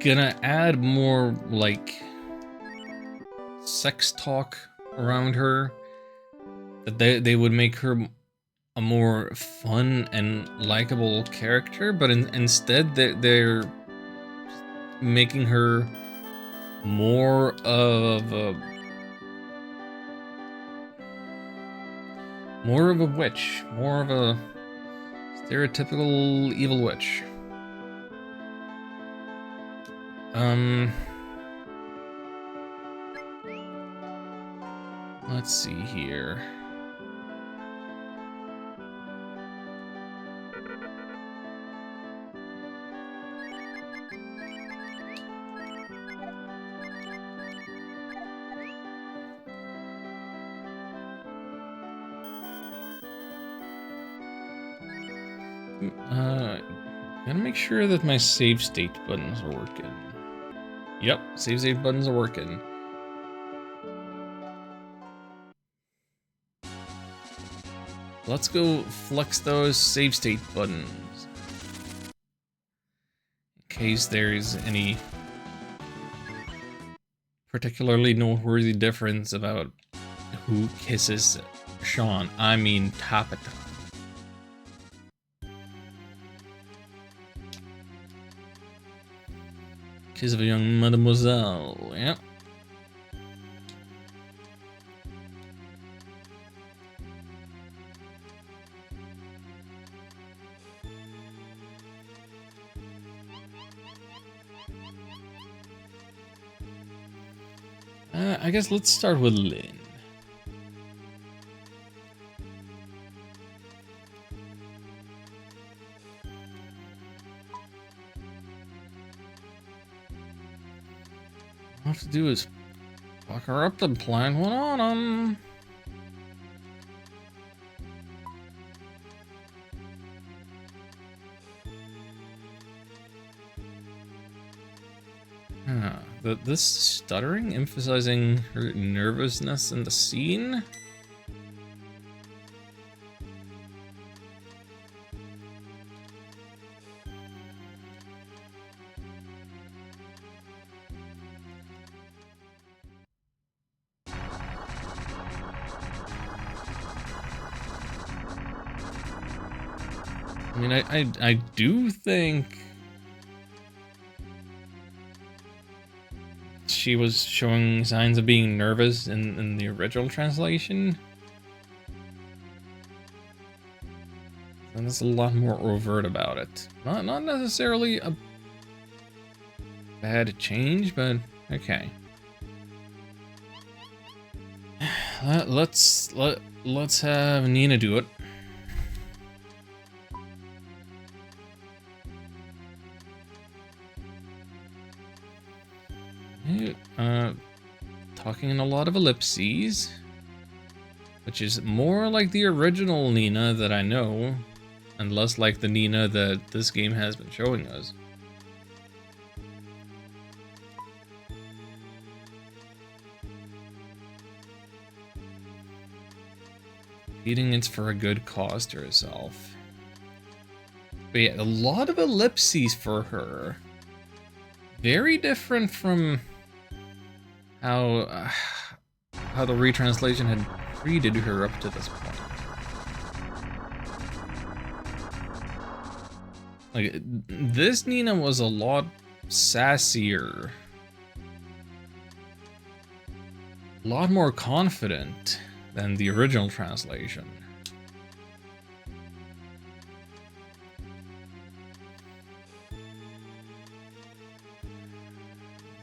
add more like sex talk around her, that they would make her a more fun and likable character, but instead they're making her more of a witch, more of a stereotypical evil witch. Let's see here. Gotta make sure that my save state buttons are working. Yep, save state buttons are working. Let's go flex those save state buttons. In case there's any particularly noteworthy difference about who kisses Sean. I mean Tapatan. Kiss of a young mademoiselle, yeah. I guess let's start with Lynn. All I have to do is fuck her up and plant one on him. This stuttering, emphasizing her nervousness in the scene. I mean, I do think she was showing signs of being nervous in the original translation. And it's a lot more overt about it. Not necessarily a bad change, but okay. Let's have Nina do it. Talking in a lot of ellipses, which is more like the original Nina that I know, and less like the Nina that this game has been showing us. Eating it's for a good cause to herself. But yeah, a lot of ellipses for her. Very different from how the retranslation had treated her up to this point. Like, this Nina was a lot sassier. A lot more confident than the original translation.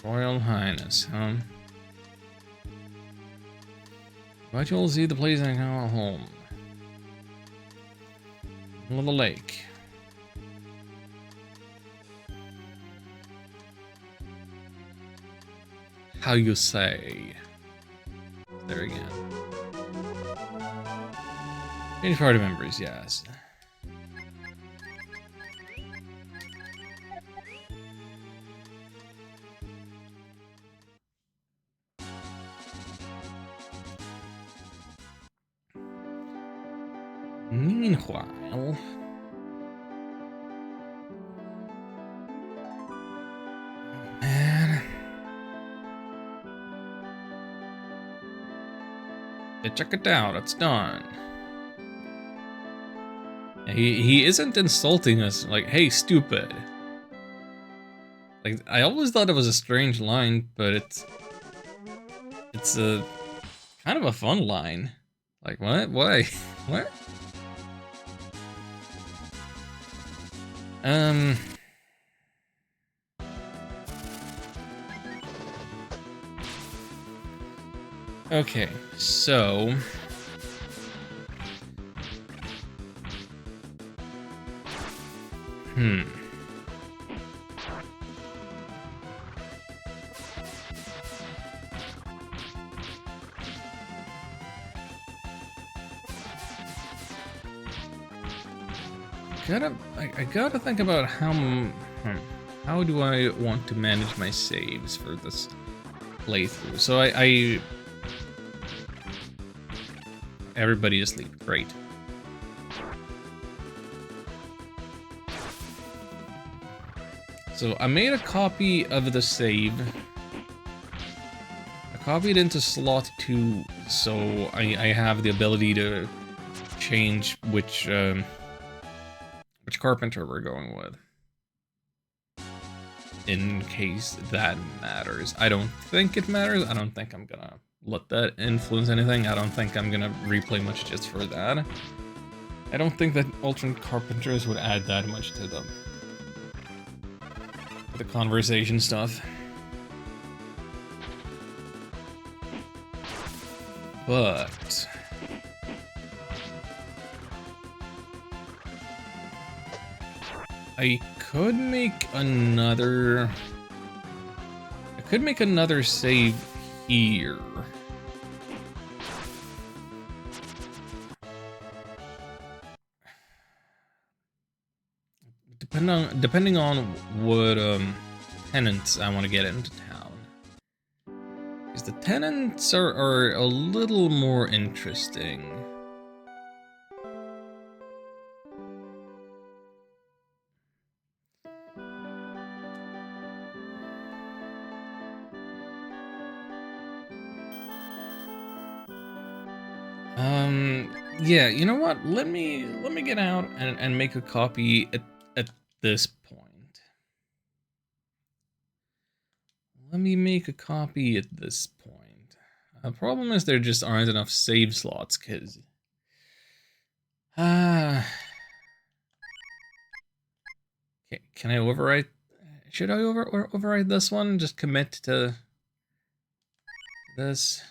Royal Highness, huh? But you'll see the place I call home. Little lake. How you say? There again. Change party members, yes. Meanwhile, man, yeah, check it out. It's done. He isn't insulting us like, "Hey, stupid." Like, I always thought it was a strange line, but it's a kind of a fun line. Like, what? Why? What? Okay, so I gotta think about how do I want to manage my saves for this playthrough. So everybody is asleep. Great. So I made a copy of the save copy it into slot 2, so I have the ability to change which carpenter we're going with. In case that matters. I don't think it matters. I don't think I'm gonna let that influence anything. I don't think I'm gonna replay much just for that. I don't think that alternate carpenters would add that much to the conversation stuff. But I could make another save here. Depending on what tenants I want to get into town. Because the tenants are a little more interesting. Yeah, you know what? Let me get out and make a copy at this point. Let me make a copy at this point. The problem is there just aren't enough save slots, cause okay, can I overwrite? Should I overwrite this one? Just commit to this.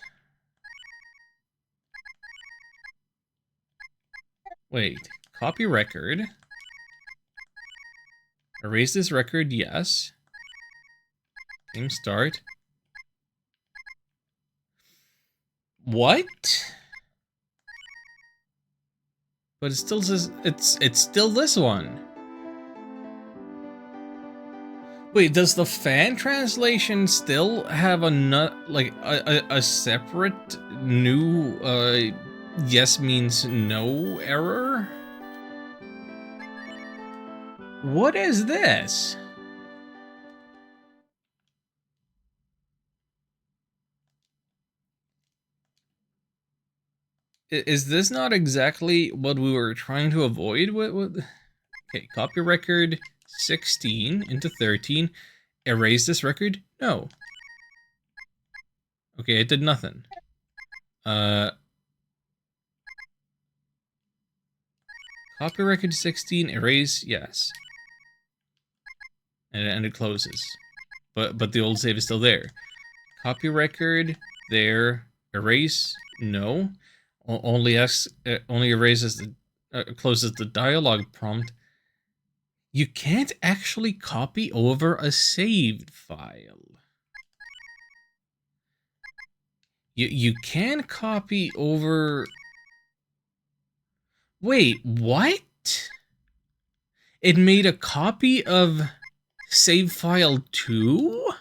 Wait, copy record. Erase this record, yes. Game start. What? But it still says it's still this one. Wait, does the fan translation still have a separate new yes means no error? What is this? Is this not exactly what we were trying to avoid? What? Okay, copy record 16 into 13. Erase this record? No. Okay, it did nothing. Copy record 16, erase, yes. And it closes. But the old save is still there. Copy record, there, erase, no. Only erases closes the dialog prompt. You can't actually copy over a saved file. You can copy over... Wait, what? It made a copy of save file 2?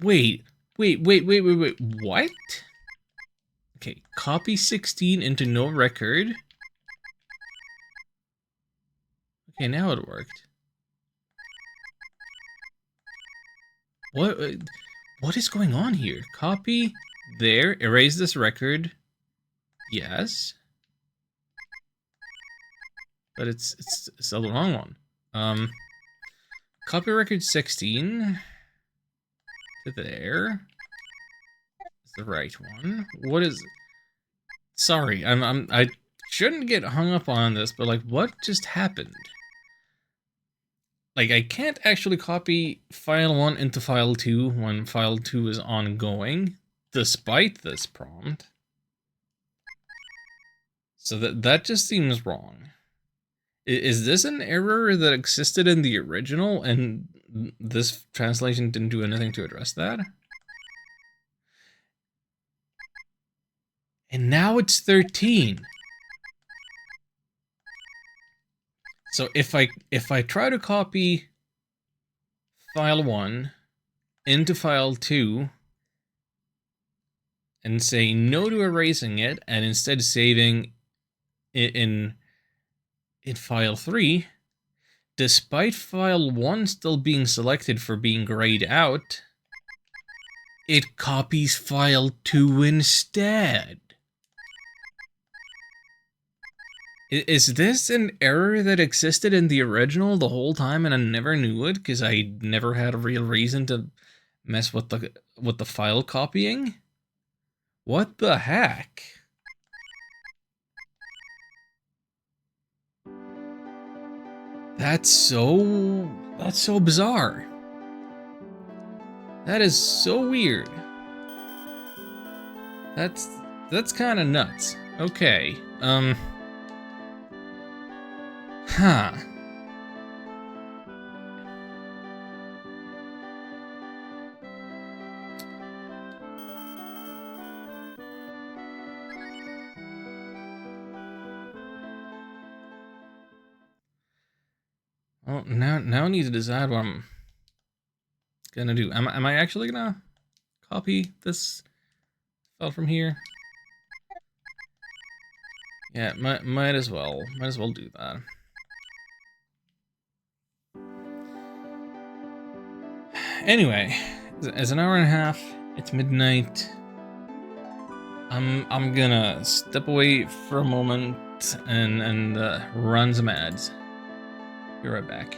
Wait, what? Okay, copy 16 into no record. Okay, now it worked. What is going on here? Copy there, erase this record. Yes. But it's still the wrong one. Copy record 16 to there. It's the right one. What is... Sorry, I shouldn't get hung up on this, but like, what just happened? Like, I can't actually copy file 1 into file 2 when file 2 is ongoing, despite this prompt. So that just seems wrong. Is this an error that existed in the original and this translation didn't do anything to address that? And now it's 13. So if I try to copy file 1 into file 2 and say no to erasing it and instead saving it in file 3, despite file 1 still being selected for being grayed out, It copies file 2 instead. Is this an error that existed in the original the whole time and I never knew it because I never had a real reason to mess with the file copying? What the heck? That's so bizarre. That is so weird. That's kind of nuts. Okay. Huh. Well, now I need to decide what I'm gonna do. Am I actually gonna copy this file from here? Yeah, might as well do that. Anyway, it's an hour and a half. It's midnight. I'm gonna step away for a moment and run some ads. Be right back.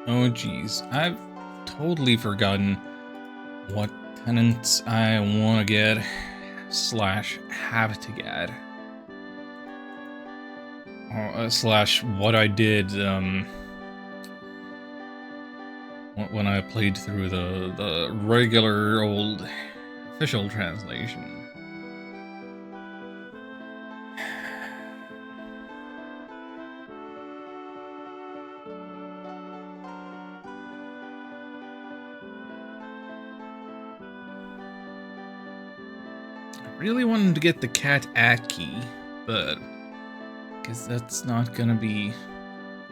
Oh geez, I've totally forgotten what tenants I want to get / have to get. Slash what I did when I played through the regular old official translation. Really wanted to get the cat Aki, but because that's not gonna be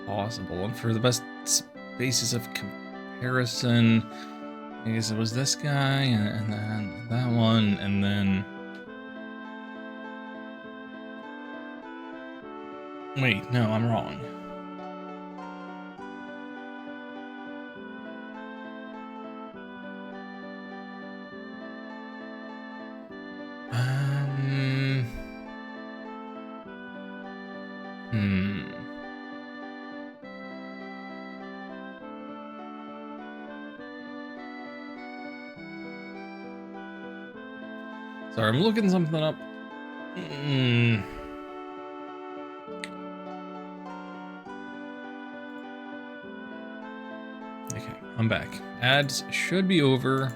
possible. And for the best basis of comparison, I guess it was this guy and then that one, and then Wait, no, I'm wrong. Hmm. Sorry, I'm looking something up. Okay, I'm back. Ads should be over.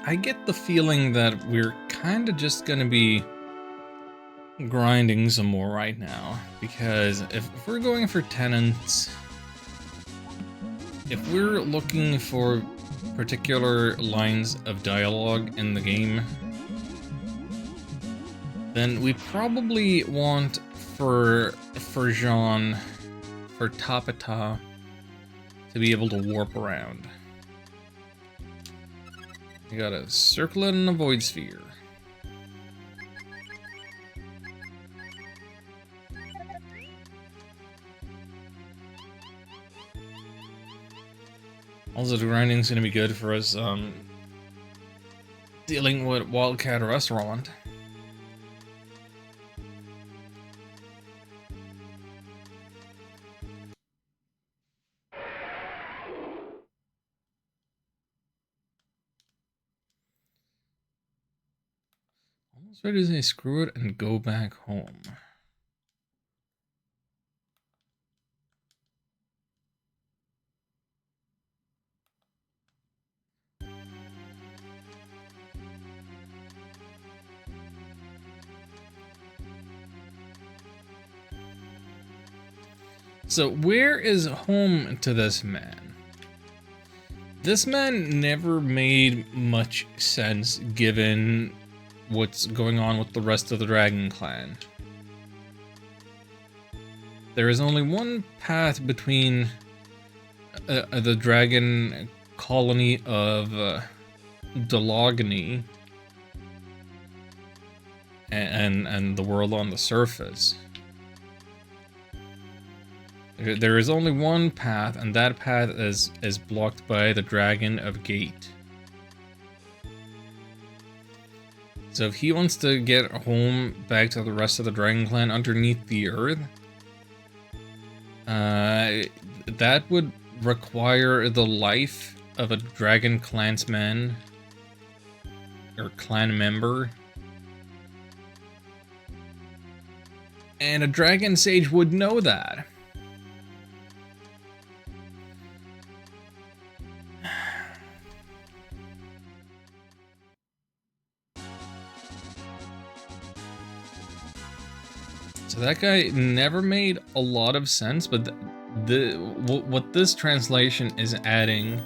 I get the feeling that we're kind of just gonna be grinding some more right now, because if we're going for tenants, if we're looking for particular lines of dialogue in the game, then we probably want for Jean, for Tapita to be able to warp around. You gotta circle it in a void sphere. Also, the grinding's gonna be good for us dealing with Wildcat Restaurant. Almost ready to say screw it and go back home. So where is home to this man? This man never made much sense given what's going on with the rest of the Dragon Clan. There is only one path between the dragon colony of Delogany and the world on the surface. There is only one path, and that path is blocked by the Dragon of Gate. So if he wants to get home back to the rest of the Dragon Clan underneath the earth, that would require the life of a Dragon Clansman or clan member. And a Dragon Sage would know that. So that guy never made a lot of sense, but what this translation is adding,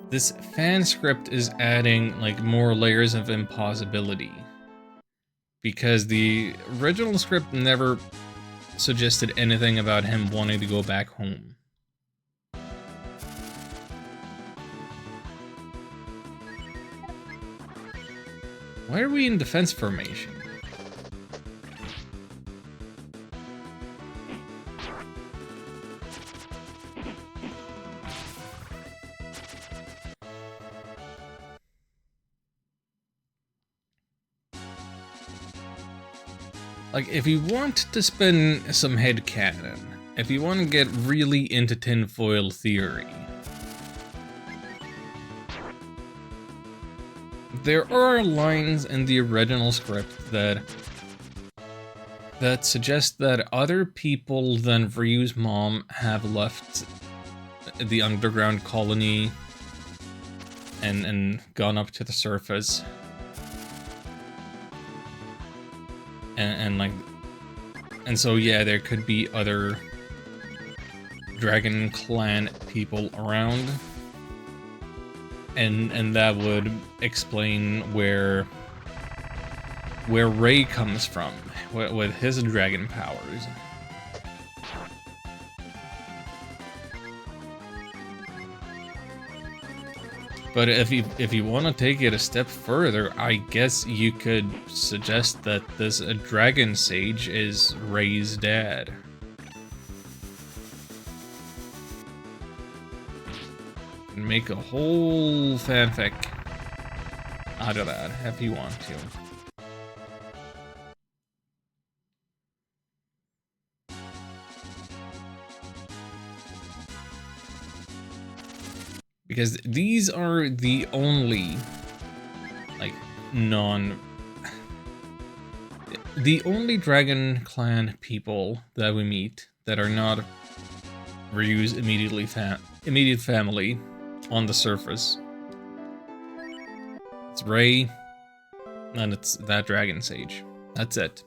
this fan script is adding like more layers of impossibility. Because the original script never suggested anything about him wanting to go back home. Why are we in defense formation? Like, if you want to spin some headcanon, if you want to get really into tinfoil theory, there are lines in the original script that suggest that other people than Ryu's mom have left the underground colony and gone up to the surface. And so yeah, there could be other Dragon Clan people around, and that would explain where where Ray comes from with his dragon powers. But if you want to take it a step further, I guess you could suggest that this dragon sage is Ray's dad. And make a whole fanfic out of that if you want to. Because these are the only, like, the only Dragon Clan people that we meet that are not Ryu's immediate family on the surface. It's Ray, and it's that Dragon Sage. That's it.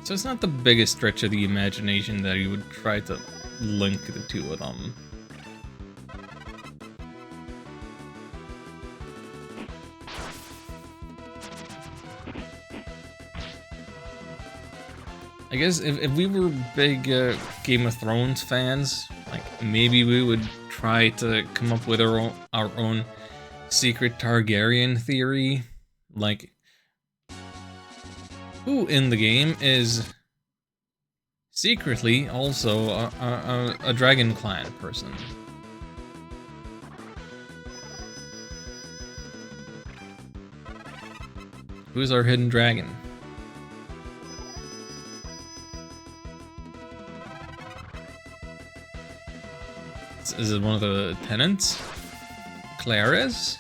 So it's not the biggest stretch of the imagination that you would try to link the two of them. I guess if we were big Game of Thrones fans, like maybe we would try to come up with our own secret Targaryen theory, like who in the game is secretly also a Dragon Clan person. Who's our hidden dragon? Is it one of the tenants? Claris?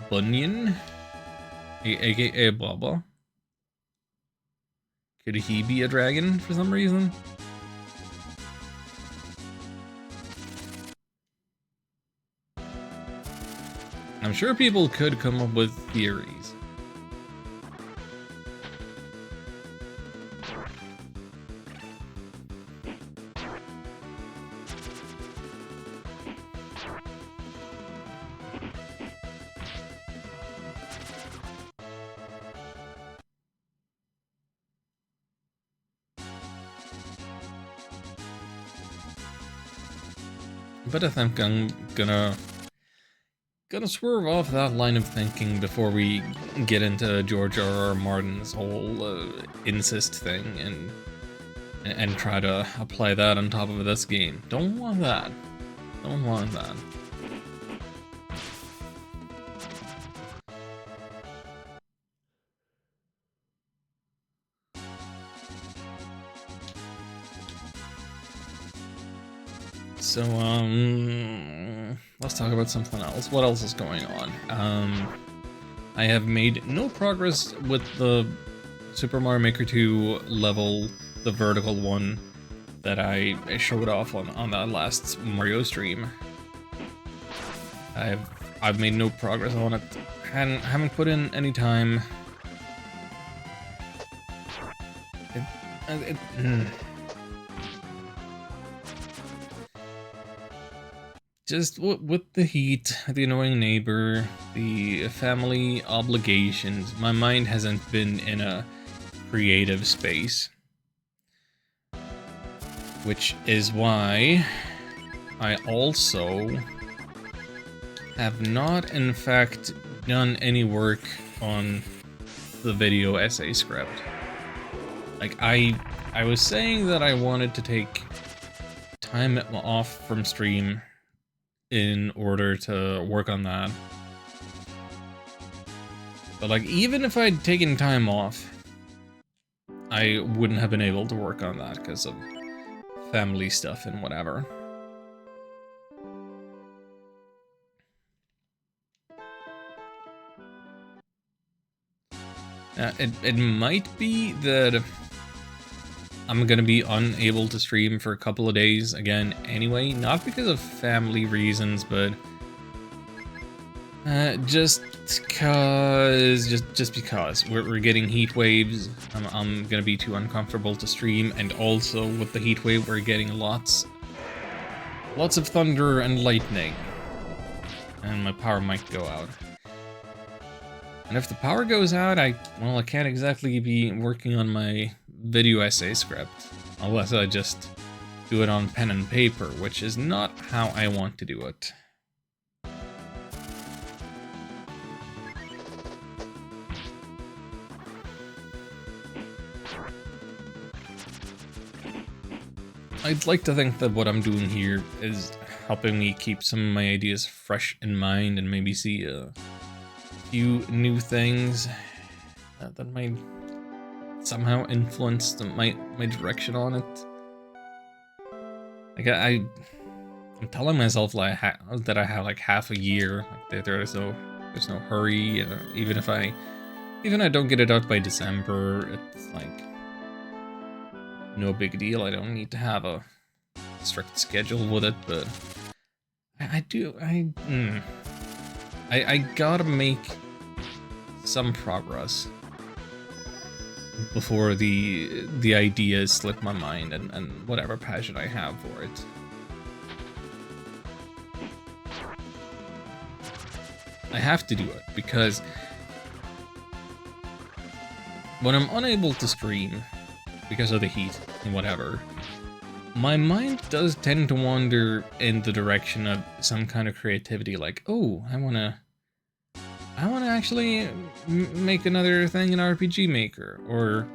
Bunyan? AKA Baba? Could he be a dragon for some reason? I'm sure people could come up with theories. But I think I'm gonna swerve off that line of thinking before we get into George R.R. Martin's whole incest thing and try to apply that on top of this game. Don't want that. Don't want that. So, let's talk about something else. What else is going on? I have made no progress with the Super Mario Maker 2 level, the vertical one, that I showed off on that last Mario stream. I've made no progress on it. Haven't put in any time. Just with the heat, the annoying neighbor, the family obligations, my mind hasn't been in a creative space. Which is why I also have not, in fact, done any work on the video essay script. Like, I was saying that I wanted to take time off from stream in order to work on that. But like, even if I'd taken time off, I wouldn't have been able to work on that because of family stuff and whatever. It might be that I'm gonna be unable to stream for a couple of days again anyway, not because of family reasons, but just because we're getting heat waves. I'm gonna be too uncomfortable to stream, and also with the heat wave, we're getting lots of thunder and lightning, and my power might go out. And if the power goes out, I can't exactly be working on my video essay script, unless I just do it on pen and paper, which is not how I want to do it. I'd like to think that what I'm doing here is helping me keep some of my ideas fresh in mind and maybe see a few new things that might somehow influence my direction on it. Like I'm telling myself like that I have like half a year. Like there's no hurry. Even if I don't get it out by December, it's like no big deal. I don't need to have a strict schedule with it, but I gotta make some progress before the ideas slip my mind and whatever passion I have for it. I have to do it because when I'm unable to stream because of the heat and whatever, my mind does tend to wander in the direction of some kind of creativity, like, oh, I wanna actually make another thing in RPG Maker, or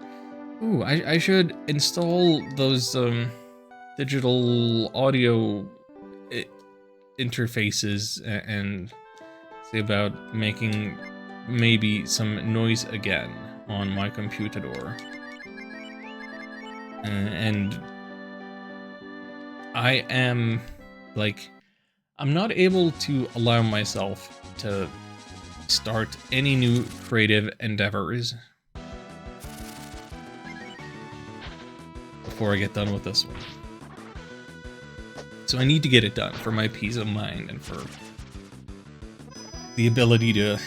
ooh, I should install those digital audio interfaces and see about making maybe some noise again on my computador. And I am, like, I'm not able to allow myself to start any new creative endeavors before I get done with this one. So I need to get it done for my peace of mind and for the ability to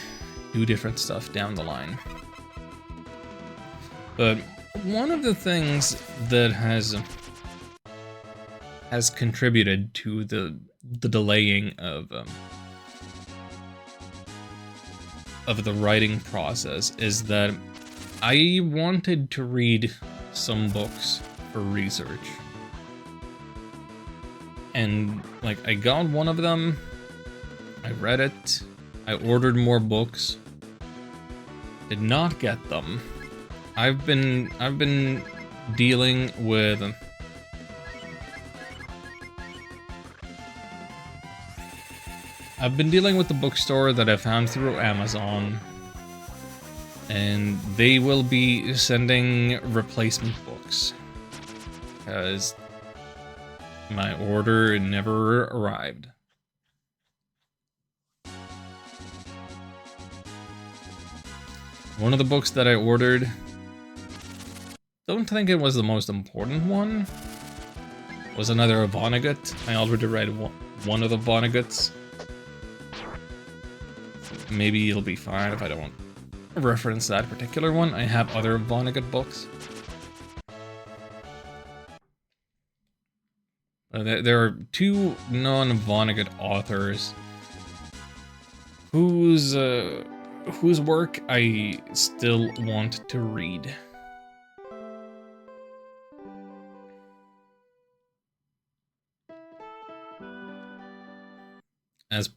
do different stuff down the line. But one of the things that has contributed to the delaying of the writing process is that I wanted to read some books for research. And like I got one of them, I read it, I ordered more books, did not get them. I've been dealing with the bookstore that I found through Amazon, and they will be sending replacement books because my order never arrived. One of the books that I ordered, don't think it was the most important one, was another Vonnegut. I already read one of the Vonneguts. Maybe it'll be fine if I don't reference that particular one. I have other Vonnegut books. There are two non-Vonnegut authors whose work I still want to read.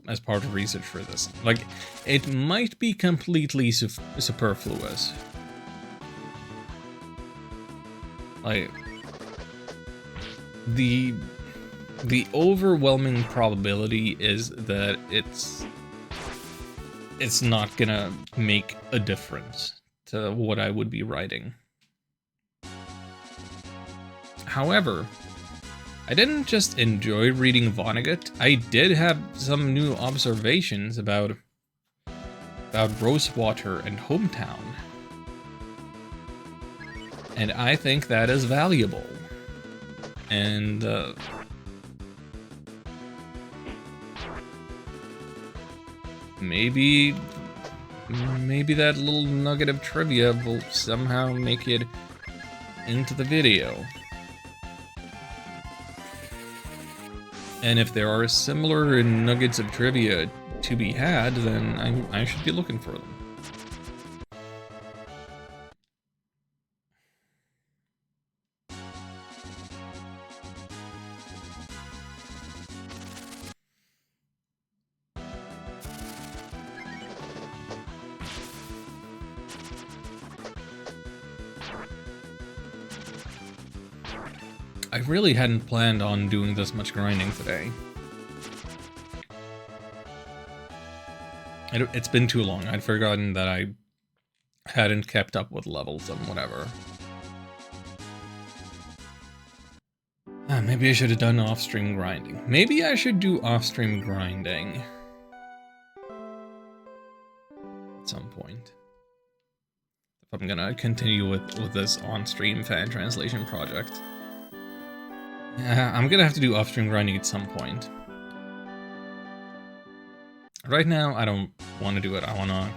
As part of research for this. Like, it might be completely superfluous. Like, the overwhelming probability is that it's not gonna make a difference to what I would be writing. However, I didn't just enjoy reading Vonnegut, I did have some new observations about Rosewater and Hometown. And I think that is valuable. And maybe that little nugget of trivia will somehow make it into the video. And if there are similar nuggets of trivia to be had, then I should be looking for them. I really hadn't planned on doing this much grinding today. It's been too long. I'd forgotten that I hadn't kept up with levels and whatever. Maybe I should have done off-stream grinding. Maybe I should do off-stream grinding at some point. If I'm gonna continue with this on-stream fan translation project. I'm gonna have to do off-stream grinding at some point. Right now, I don't want to do it. I want to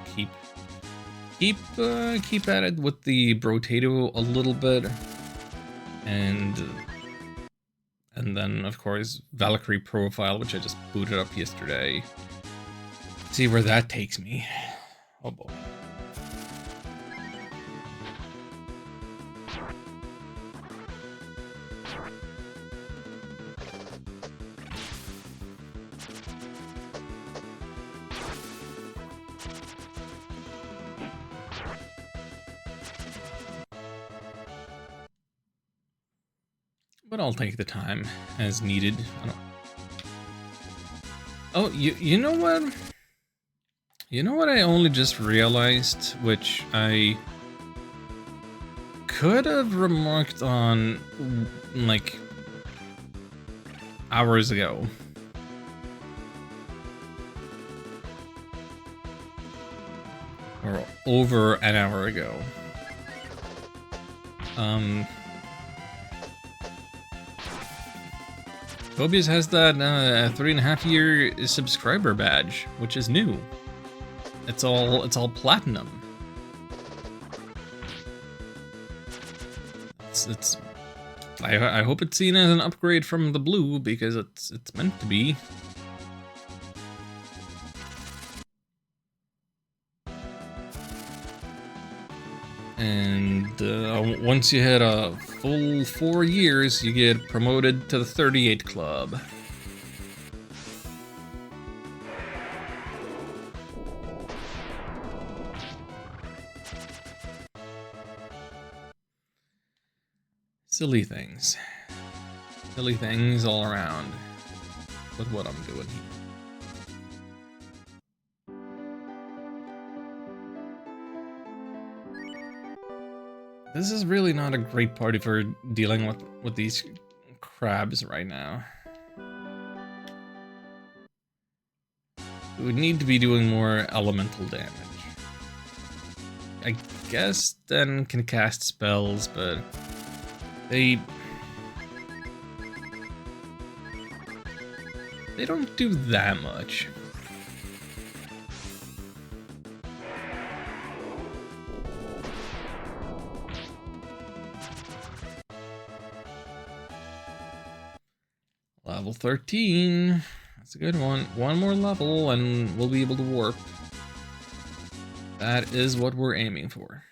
keep at it with the Brotato a little bit, and then of course Valkyrie Profile, which I just booted up yesterday. See where that takes me. Oh boy. But I'll take the time as needed. Oh, you know what? You know what I only just realized, which I could have remarked on, like, hours ago. Or over an hour ago. Phobias has that 3.5-year subscriber badge, which is new. It's all platinum. I hope it's seen as an upgrade from the blue, because it's meant to be. And once you hit a full 4 years, you get promoted to the 38 Club. Silly things. Silly things all around with what I'm doing here. This is really not a great party for dealing with these crabs right now. We would need to be doing more elemental damage. I guess then can cast spells, but they don't do that much. Level 13. That's a good one. One more level and we'll be able to warp. That is what we're aiming for.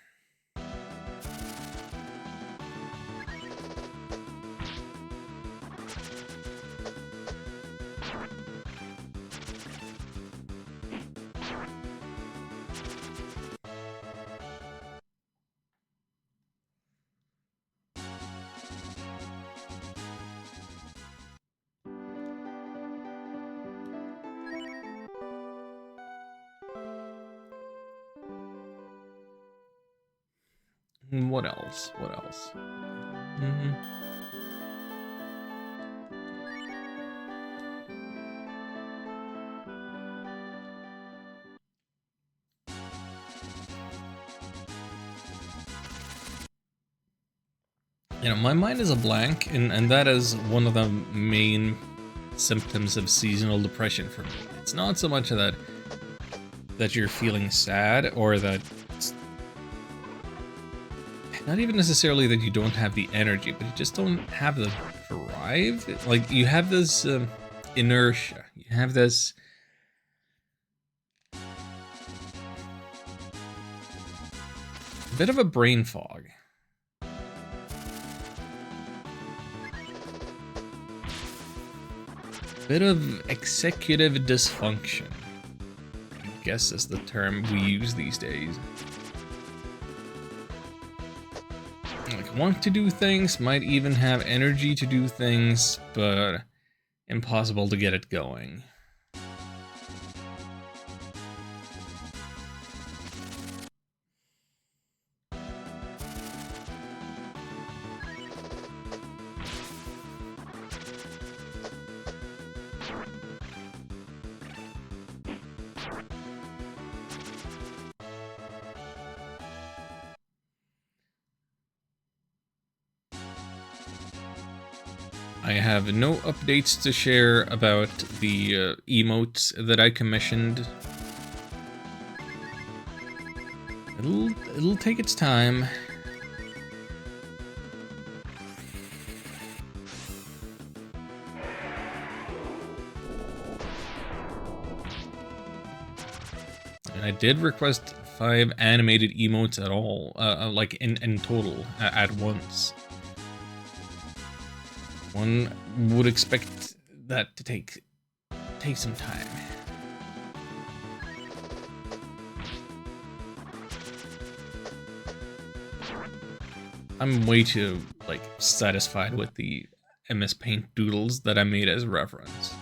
What else? What else? You know, my mind is a blank, and that is one of the main symptoms of seasonal depression for me. It's not so much that you're feeling sad, or that it's not even necessarily that you don't have the energy, but you just don't have the drive. Like, you have this inertia. You have this bit of a brain fog. Bit of executive dysfunction, I guess is the term we use these days. Like, want to do things, might even have energy to do things, but impossible to get it going. I have no updates to share about the emotes that I commissioned. It'll take its time. And I did request 5 animated emotes at all, like in total at once. One would expect that to take some time. I'm way too, like, satisfied with the MS Paint doodles that I made as reference.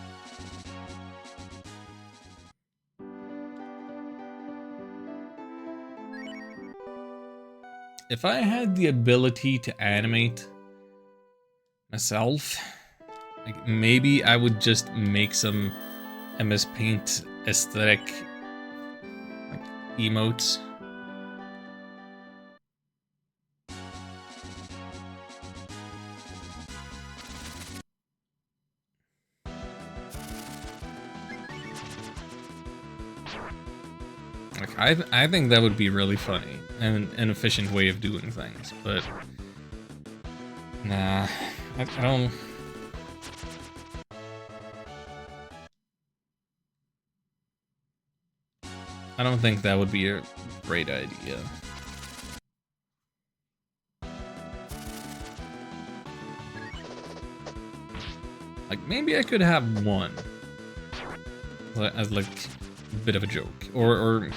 If I had the ability to animate myself, like, maybe I would just make some MS Paint aesthetic, like, emotes. Like, I think that would be really funny and an efficient way of doing things, but nah, I don't. I don't think that would be a great idea. Like, maybe I could have one as, like, a bit of a joke, or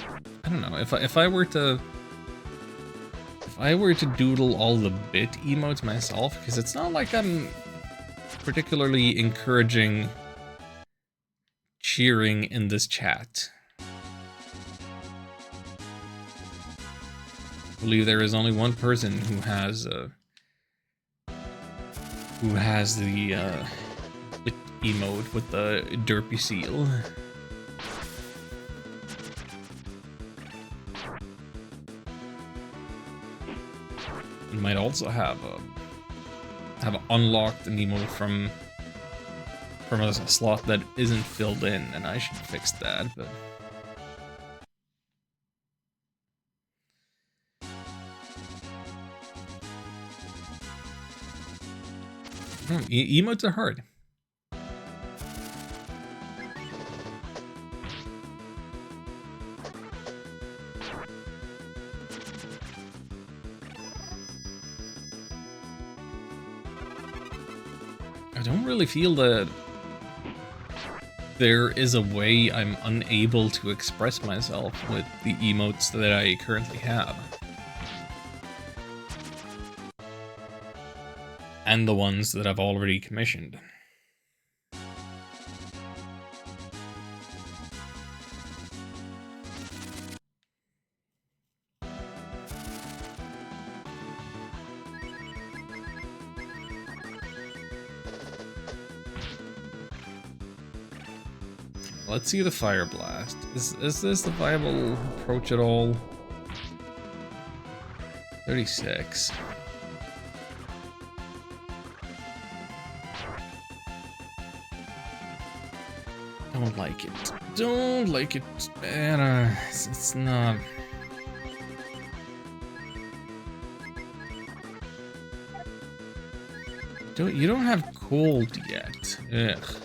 I don't know, if I were to doodle all the bit emotes myself, because it's not like I'm particularly encouraging cheering in this chat. I believe there is only one person who has the bit emote with the derpy seal. You might also have unlocked an emote from a slot that isn't filled in, and I should fix that, but emotes are hard. I don't really feel that there is a way I'm unable to express myself with the emotes that I currently have. And the ones that I've already commissioned. Let's see the Fire Blast. Is this the viable approach at all? 36. Don't like it. Don't like it. And, it's not. You don't have cold yet. Ugh.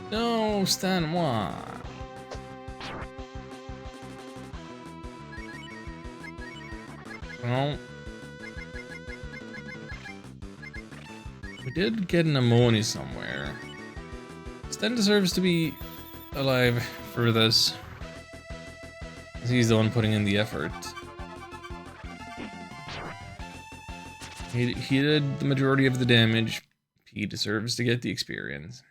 No, Stan, why? Well, we did get an ammonia somewhere. Stan deserves to be alive for this. He's the one putting in the effort. He did the majority of the damage. He deserves to get the experience.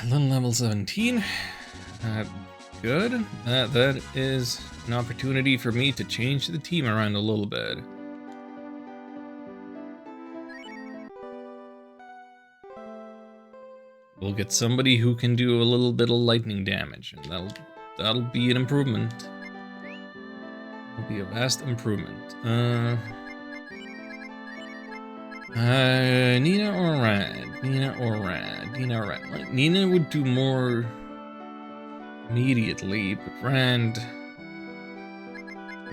Then level 17. Good. That is an opportunity for me to change the team around a little bit. We'll get somebody who can do a little bit of lightning damage, and that'll be an improvement. It'll be a vast improvement. Nina or Rad? Nina or Rad? Nina or Rad? Like, Nina would do more immediately, but Rand...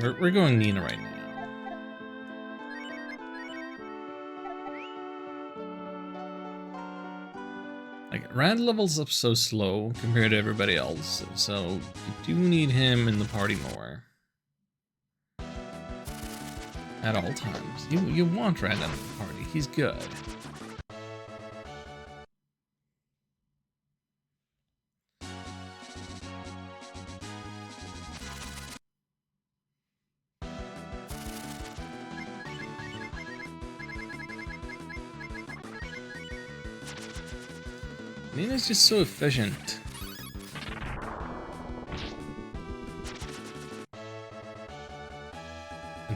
We're going Nina right now. Like, Rand levels up so slow compared to everybody else, so you do need him in the party more. At all times. You want Rand in the party. He's good. Nina's just so efficient.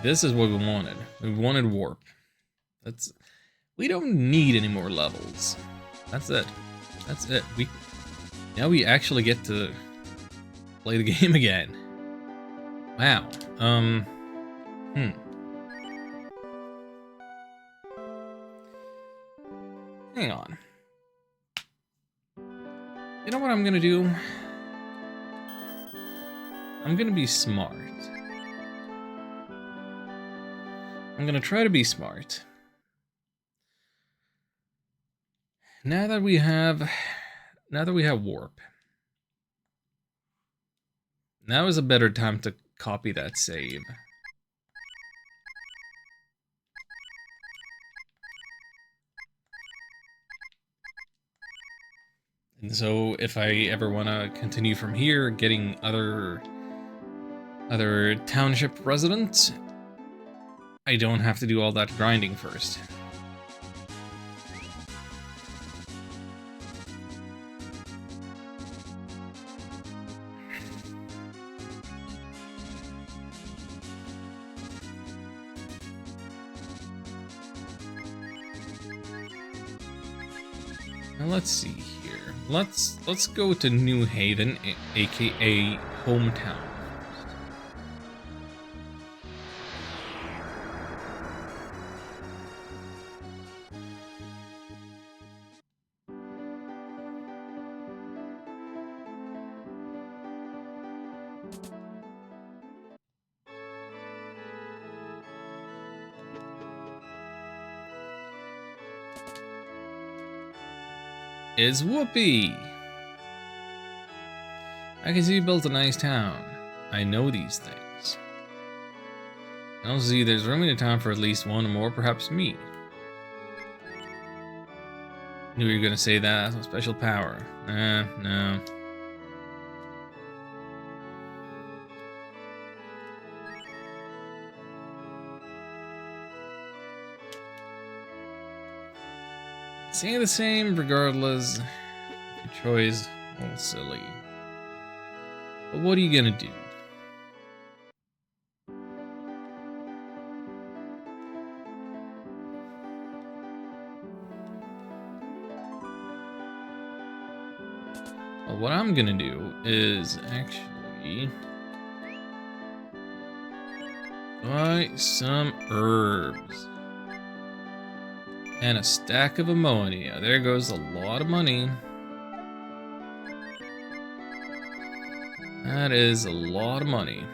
This is what we wanted. We wanted warp. We don't need any more levels. That's it. That's it. Now we actually get to play the game again. Wow. Hang on. You know what I'm gonna do? I'm gonna be smart. I'm gonna try to be smart. Now that we have warp. Now is a better time to copy that save. And so if I ever want to continue from here, getting other township residents, I don't have to do all that grinding first. Now let's see here. Let's go to New Haven, aka hometown. Is Whoopi. I can see you built a nice town. I know these things. I don't see there's room in the town for at least one or more, perhaps me. Knew you were gonna say that. Some special power. No. Saying the same regardless. Your choice. A little silly. But what are you gonna do? Well, what I'm gonna do is actually buy some herbs and a stack of ammonia. There goes a lot of money. That is a lot of money.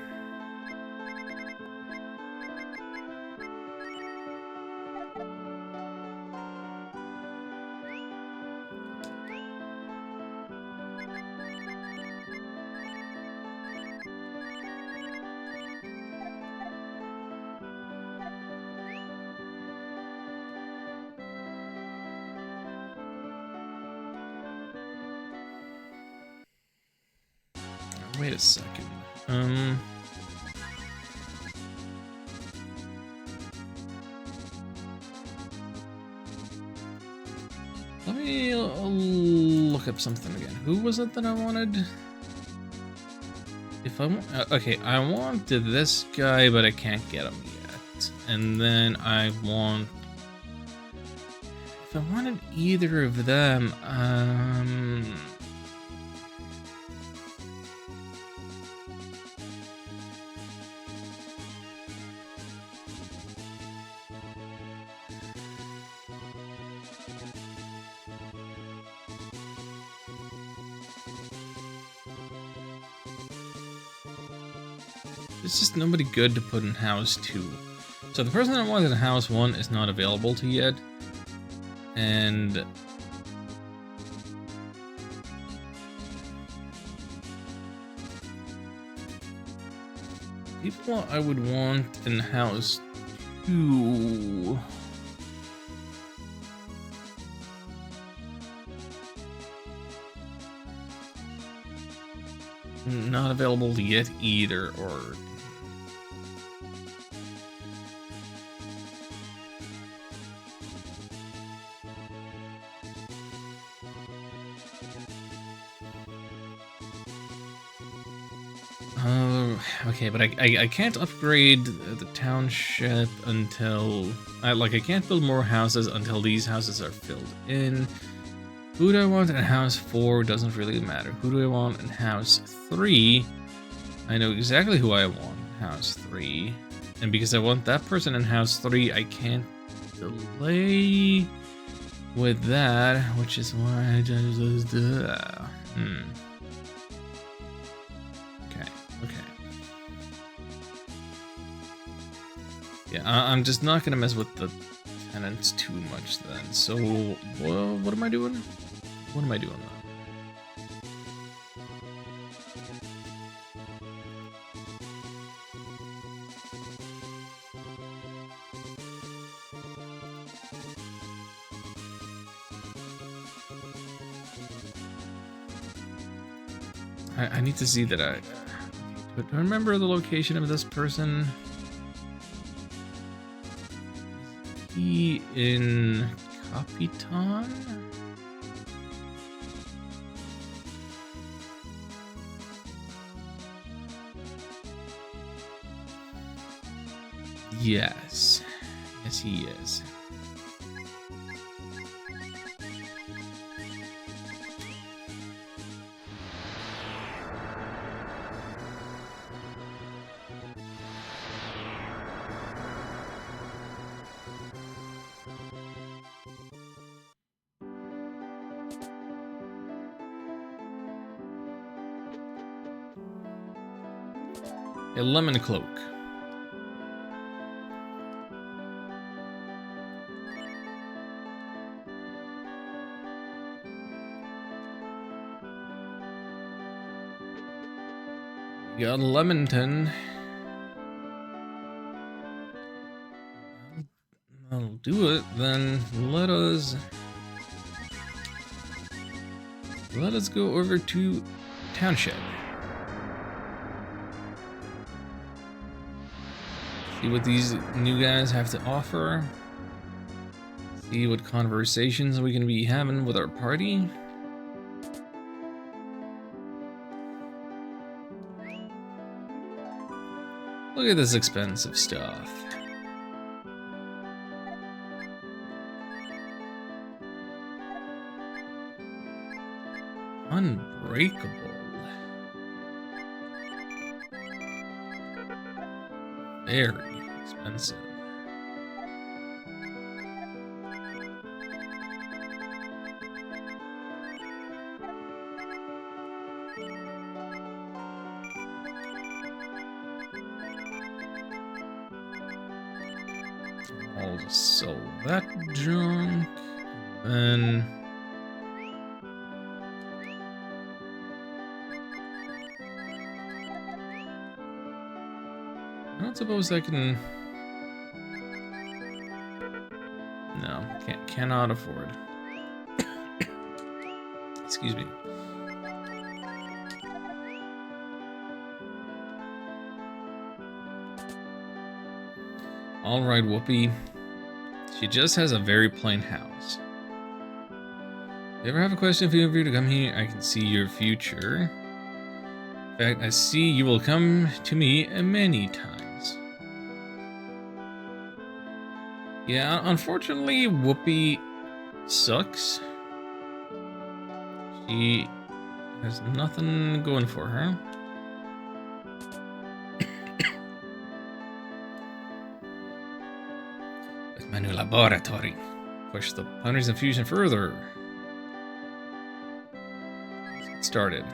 Wait a second. Let me look up something again. Who was it that I wanted? If I want, okay, I wanted this guy, but I can't get him yet. And then I want, if I wanted either of them, there's just nobody good to put in House 2. So the person that wanted in House 1 is not available to yet. And people I would want in House 2. Not available yet either, or okay, but I can't upgrade the township until I can't build more houses until these houses are filled in. Who do I want in House 4? Doesn't really matter. Who do I want in House 3? I know exactly who I want in House 3. And because I want that person in House 3, I can't delay with that, which is why I just do that. Okay. Yeah, I'm just not gonna mess with the tenants too much then. So, what am I doing? What am I doing now? I need to see that do I remember the location of this person? Is he in Capitan? Yes. Yes, he is. A lemon cloak. Got Lemonton. I'll do it, then let us Let us go over to Township. See what these new guys have to offer. See what conversations we can be having with our party. Look at this expensive stuff. Unbreakable. Very expensive. I'll just sell that junk. Then I don't suppose I can. No, cannot afford. Excuse me. All right, Whoopi. She just has a very plain house. If you ever have a question, feel free to come here. I can see your future. In fact, I see you will come to me many times. Yeah, unfortunately, Whoopi sucks. She has nothing going for her. With my new laboratory, push the Planters infusion further. Let's get started.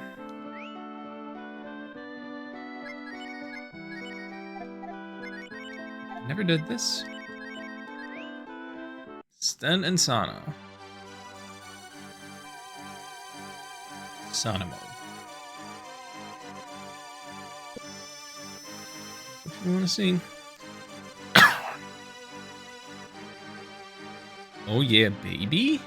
Never did this. Sten and Sano. Sonimo. What you want to see? Oh yeah, baby.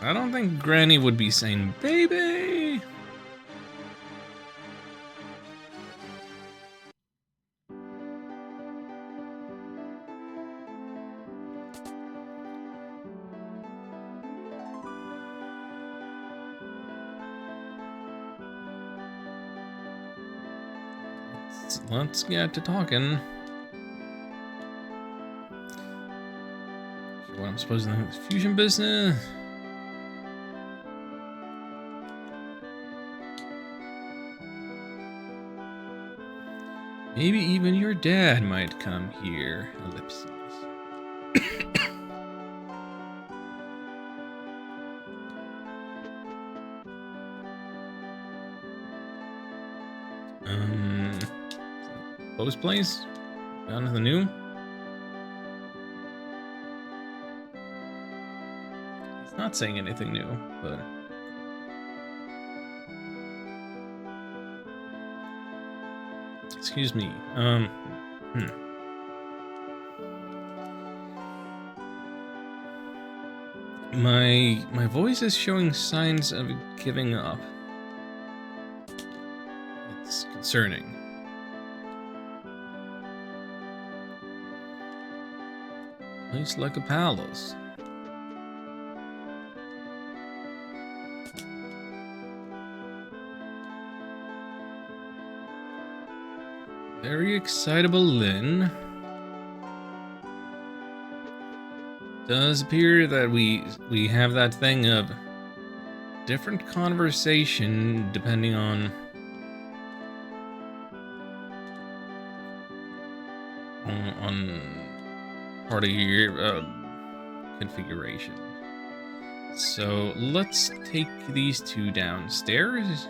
I don't think Granny would be saying baby. Let's get to talking. Sure what I'm supposed to know this fusion business. Maybe even your dad might come here. Ellipses. Post place? Got nothing new? It's not saying anything new, but excuse me. My voice is showing signs of giving up. It's concerning. Place like a palace. Very excitable Lynn. Does appear that we have that thing of different conversation depending on part of your configuration. So let's take these two downstairs.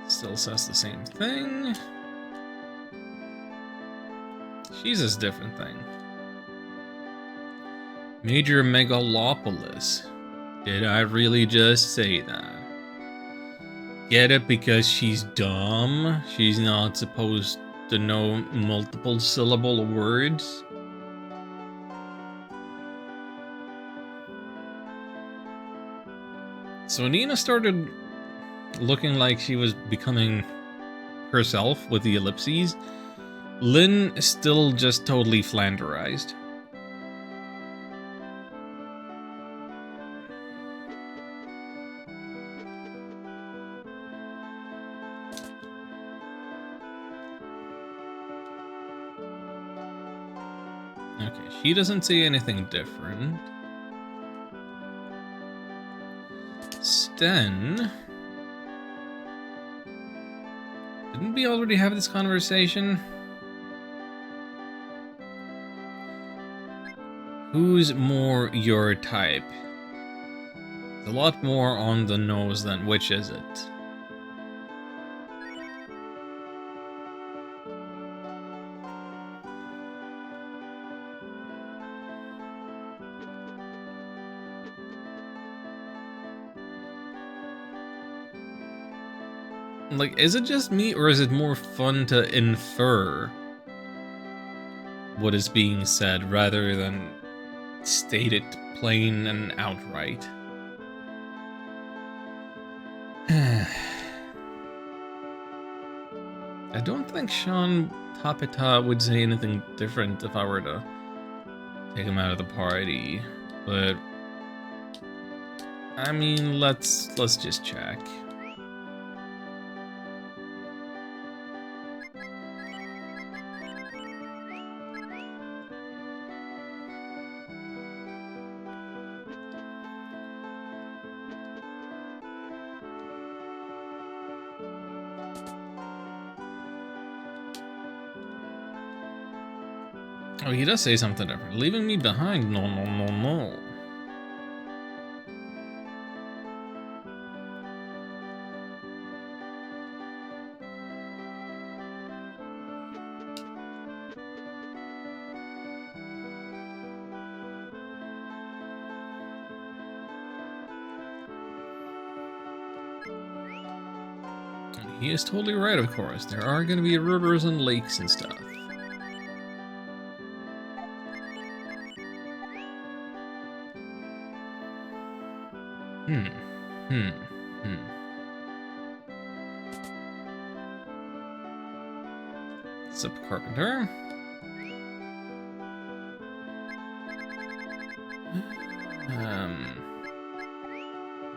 Still says the same thing. She's a different thing. Major Megalopolis. Did I really just say that? get it because she's dumb. She's not supposed to know multiple syllable words. So Nina started looking like she was becoming herself with the ellipses. Lynn is still just totally flanderized. Okay, she doesn't see anything different. Sten... Didn't we already have this conversation? Who's more your type? It's a lot more on the nose than which is it? Like, is it just me, or is it more fun to infer what is being said rather than state it plain and outright? I don't think Sean Tapita would say anything different if I were to take him out of the party, but I mean, let's just check. Oh, he does say something different. Leaving me behind? No, no, no, no. And he is totally right, of course. There are going to be rivers and lakes and stuff. Zip Carpenter.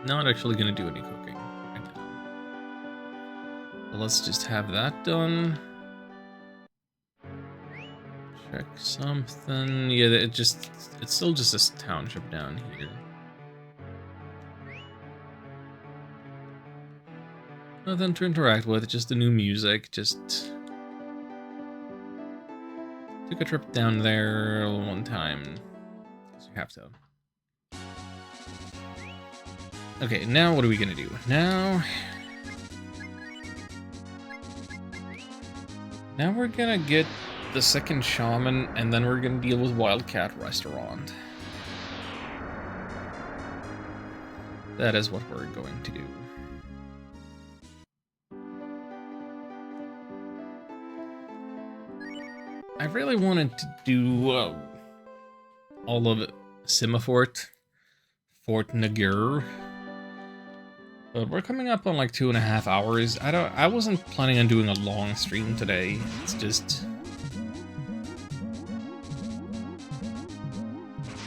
Not actually gonna do any cooking right now. But let's just have that done. Check something. Yeah, it's still just this township down here. Nothing to interact with, just the new music, just... Took a trip down there one time. So you have to. Okay, now what are we gonna do? Now we're gonna get the second shaman, and then we're gonna deal with Wildcat Restaurant. That is what we're going to do. I really wanted to do all of Simafort, Fort Nagur, but we're coming up on like 2.5 hours. I wasn't planning on doing a long stream today. It's just,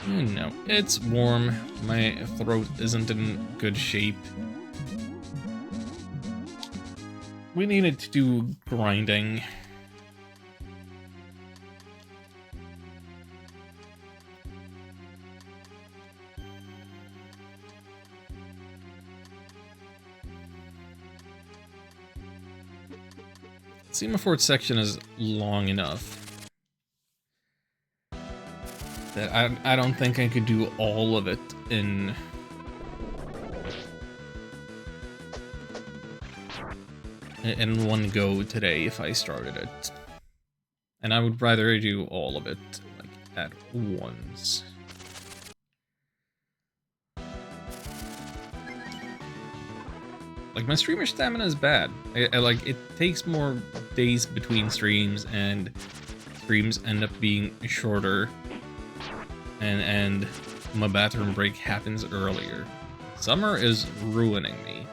you know, it's warm. My throat isn't in good shape. We needed to do grinding. Semaphore section is long enough that I don't think I could do all of it in one go today if I started it. And I would rather do all of it like at once. Like, my streamer stamina is bad. Like, it takes more days between streams, and streams end up being shorter, and my bathroom break happens earlier. Summer is ruining me.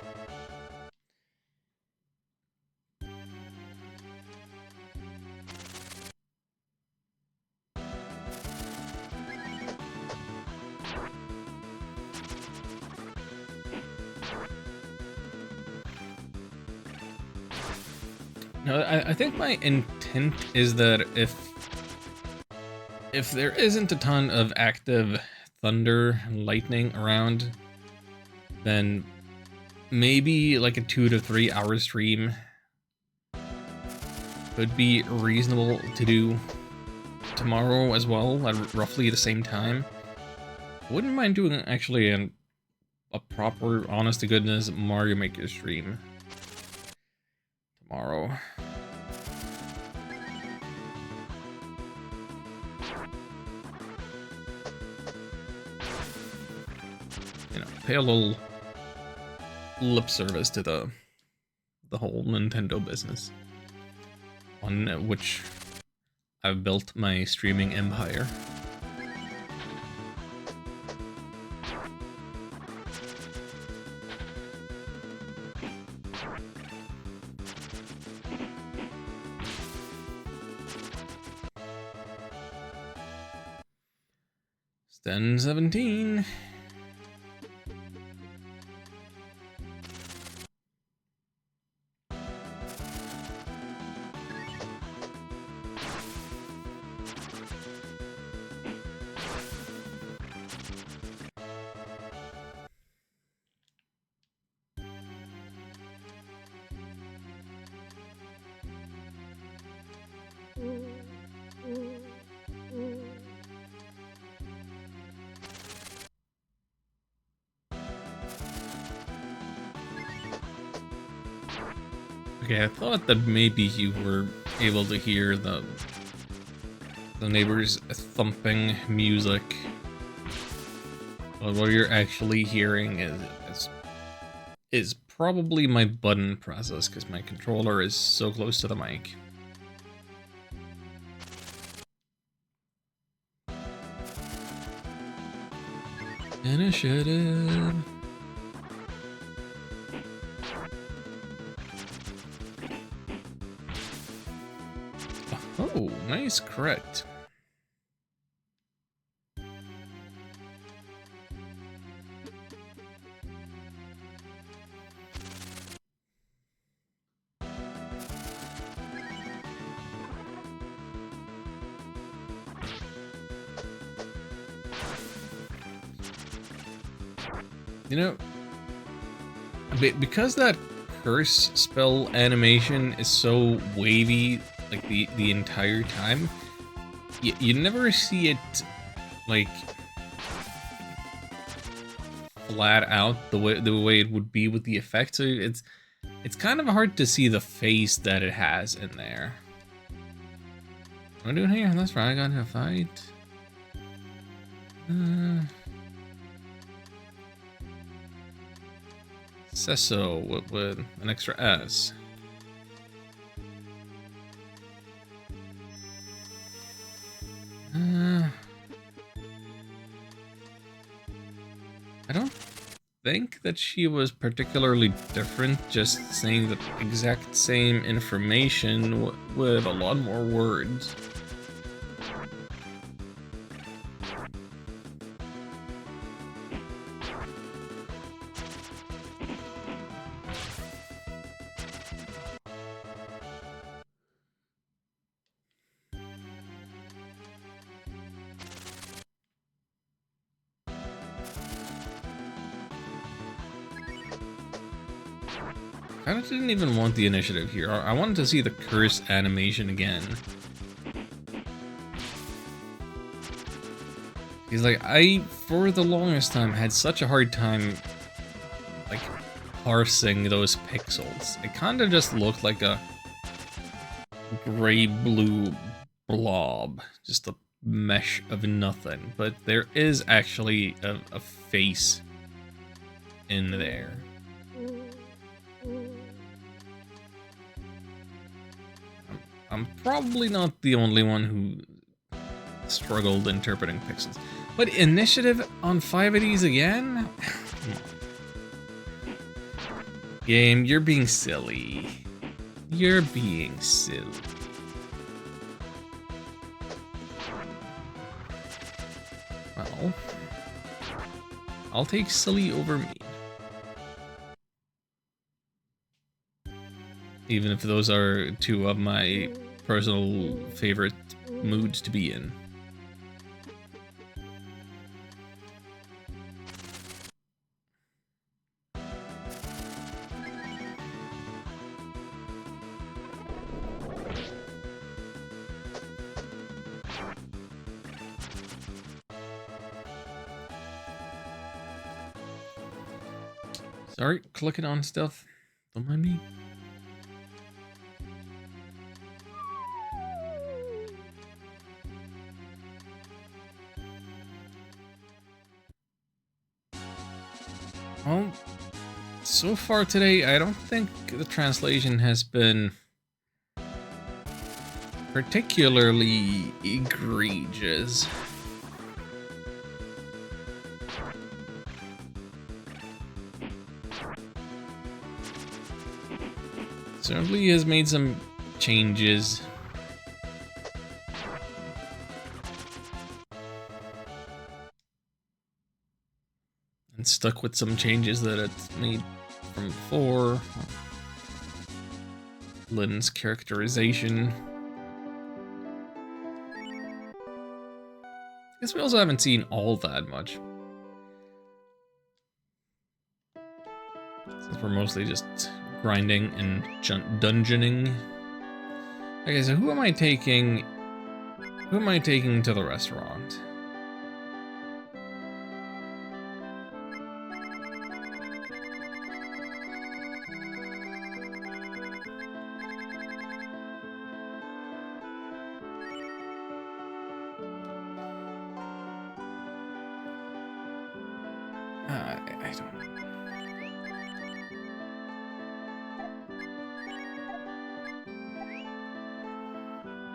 No, I think my intent is that if there isn't a ton of active thunder and lightning around, then maybe like a 2 to 3 hour stream could be reasonable to do tomorrow as well at roughly the same time. I wouldn't mind doing actually a proper, honest to goodness Mario Maker stream tomorrow. You know, pay a little lip service to the whole Nintendo business, on which I've built my streaming empire. It's 10:17. Okay, I thought that maybe you were able to hear the neighbors thumping music, but what you're actually hearing is probably my button presses, because my controller is so close to the mic. Initiative. Oh, nice, correct. You know, because that curse spell animation is so wavy, like the entire time, you never see it like flat out the way it would be with the effect. So it's kind of hard to see the face that it has in there. What am I doing here? That's right, I got to fight. Sesso with an extra S. I don't think that she was particularly different, just saying the exact same information with a lot more words. I didn't even want the initiative here. I wanted to see the curse animation again. Because, like, I, for the longest time, had such a hard time, like, parsing those pixels. It kind of just looked like a gray-blue blob. Just a mesh of nothing. But there is actually a face in there. I'm probably not the only one who struggled interpreting pixels. But initiative on 5 of these again? Game, you're being silly. You're being silly. Well, I'll take silly over me. Even if those are two of my personal favorite moods to be in. Sorry, clicking on stuff. Don't mind me. Well, so far today, I don't think the translation has been particularly egregious. Certainly has made some changes. And stuck with some changes that it's made from before. Lynn's characterization. Guess we also haven't seen all that much. Since we're mostly just grinding and dungeoning. Okay, so who am I taking? Who am I taking to the restaurant? I don't know.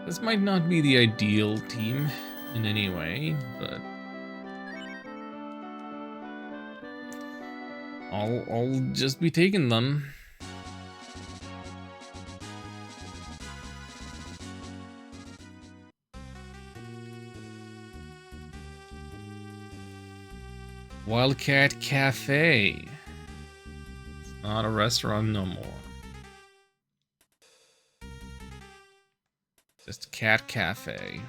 This might not be the ideal team in any way, but I'll just be taking them. Wildcat Cafe. It's not a restaurant no more. Just Cat Cafe.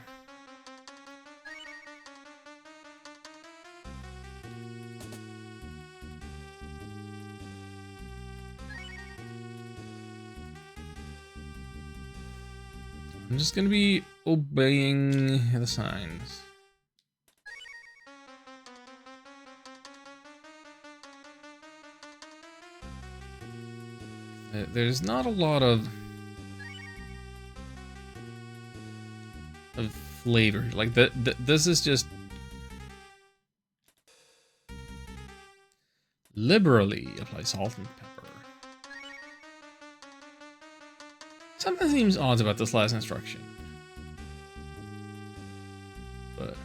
I'm just gonna be obeying the signs. There's not a lot of flavor. Like this is just liberally apply salt and pepper. Something seems odd about this last instruction. But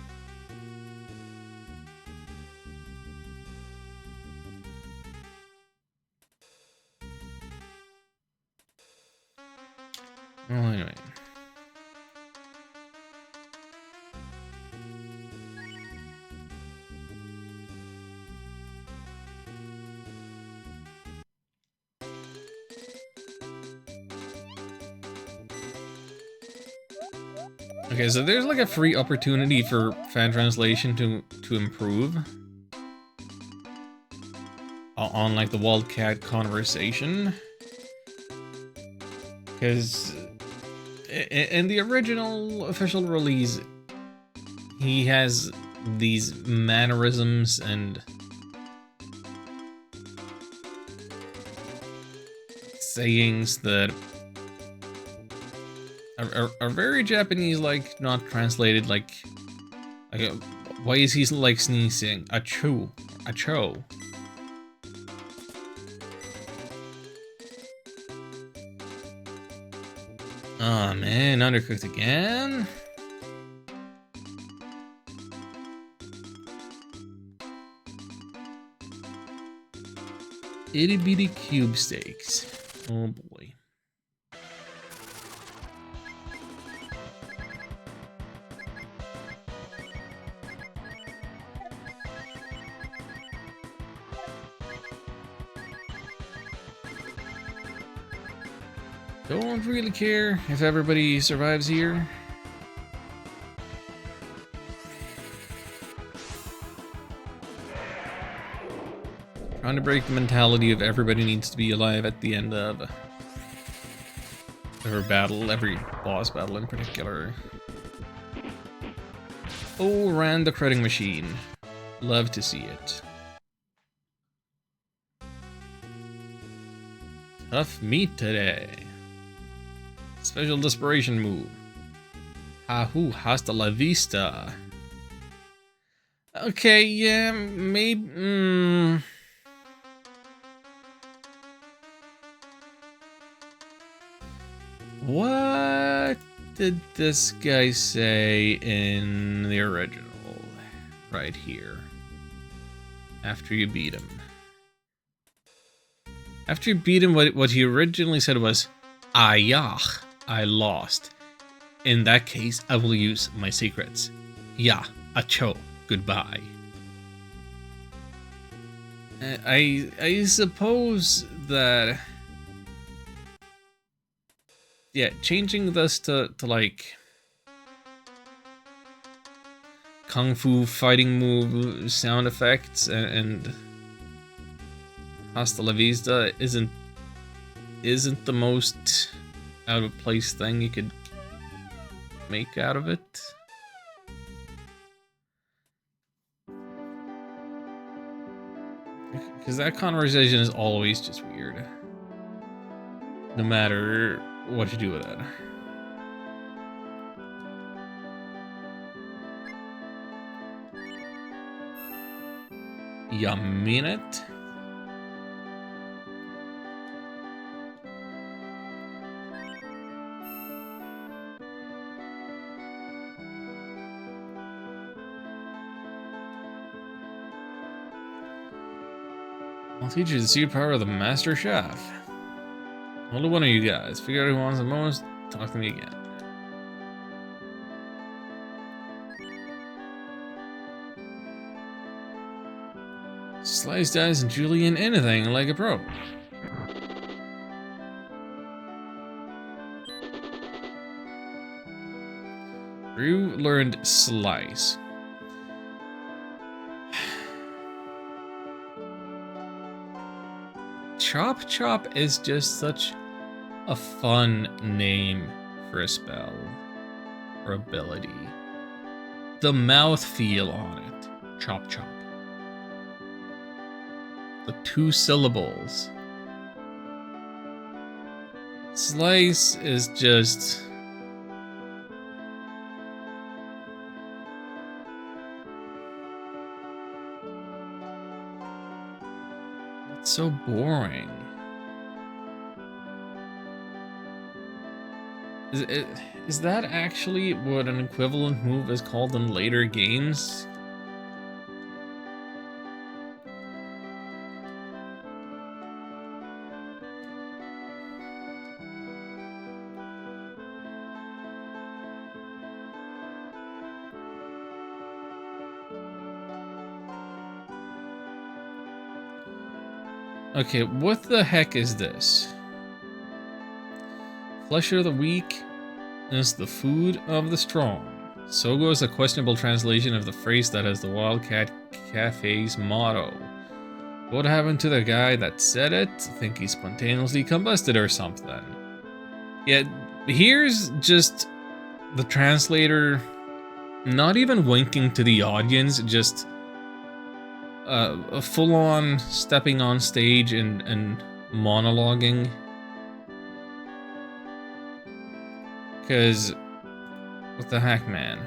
well, anyway. Okay, so there's like a free opportunity for fan translation to improve on like the Wildcat conversation, because in the original official release, he has these mannerisms and sayings that are very Japanese, like not translated. Like why is he like sneezing? Achoo, acho. Oh man, undercooked again? Itty bitty cube steaks. Oh boy. Don't really care if everybody survives here. Trying to break the mentality of everybody needs to be alive at the end of every battle, every boss battle in particular. Oh, ran the critting machine. Love to see it. Tough meat today. Special desperation move. Ahoo, hasta la vista. Okay, yeah, maybe. What did this guy say in the original? Right here. After you beat him. After you beat him, what he originally said was, Ayah, I lost. In that case, I will use my secrets. Yeah, acho, goodbye. I suppose that... Yeah, changing this to like... Kung Fu fighting move sound effects and Hasta la Vista isn't the most out of place thing you could make out of it. Because that conversation is always just weird. No matter what you do with it. You mean it? I'll teach you the secret power of the Master Chef. Only one of you guys. Figure out who wants the most. Talk to me again. Slice, dice, and Julian anything like a pro. Ryu learned Slice. Chop Chop is just such a fun name for a spell or ability. The mouth feel on it. Chop Chop. The 2 syllables. Slice is just... It's so boring. Is that actually what an equivalent move is called in later games? Okay, what the heck is this? Flesh of the weak is the food of the strong. So goes a questionable translation of the phrase that has the Wildcat Cafe's motto. What happened to the guy that said it? I think he spontaneously combusted or something. Yeah, here's just the translator not even winking to the audience, just a full-on stepping on stage and monologuing. Because, what the heck, man?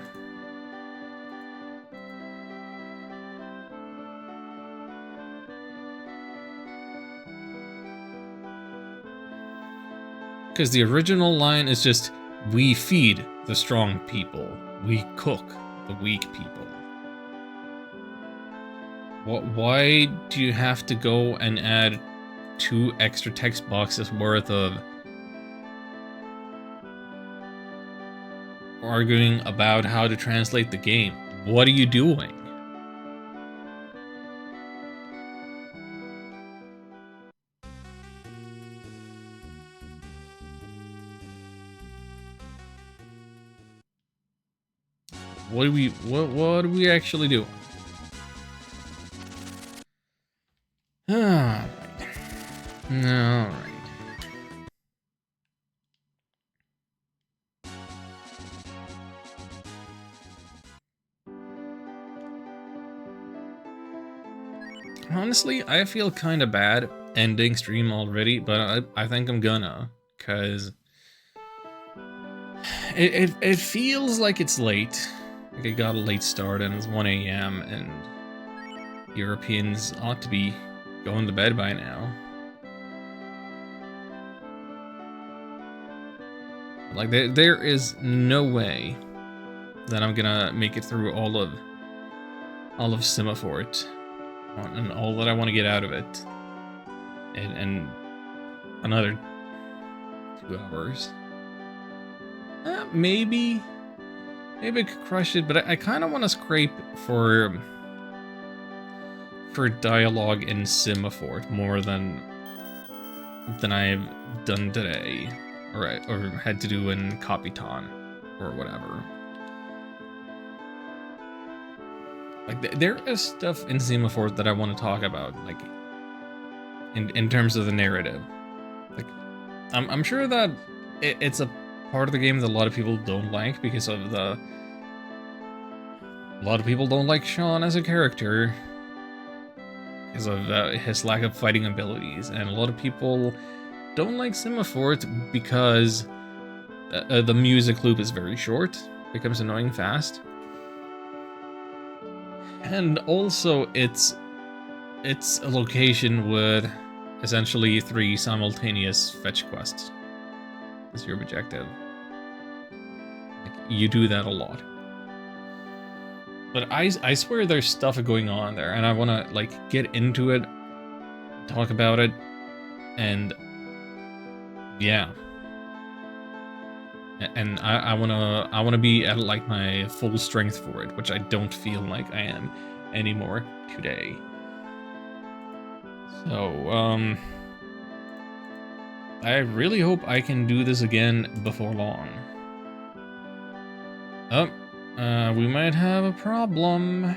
Because the original line is just, We feed the strong people. We cook the weak people. Why do you have to go and add 2 extra text boxes worth of arguing about how to translate the game? What are you doing? What are we actually doing? Alright. Alright. Honestly, I feel kind of bad ending stream already, but I think I'm gonna, cause it feels like it's late. Like I got a late start and it's 1 a.m. and Europeans ought to be going to bed by now. Like there is no way that I'm gonna make it through all of Semaphore and all that I want to get out of it, and another 2 hours. Maybe I could crush it, but I kind of want to scrape for dialogue in Semaphore more than I've done today, or had to do in Capitan or whatever. Like there is stuff in Semaphore that I want to talk about, like in terms of the narrative. Like I'm sure that it's a part of the game that a lot of people don't like because of a lot of people don't like Sean as a character because of his lack of fighting abilities, and a lot of people don't like Semaphore because the music loop is very short, becomes annoying fast. And also, it's a location with essentially 3 simultaneous fetch quests as your objective. Like, you do that a lot. But I swear there's stuff going on there, and I want to like get into it, talk about it, and yeah. And I wanna be at like my full strength for it, which I don't feel like I am anymore today. So I really hope I can do this again before long. Oh, we might have a problem.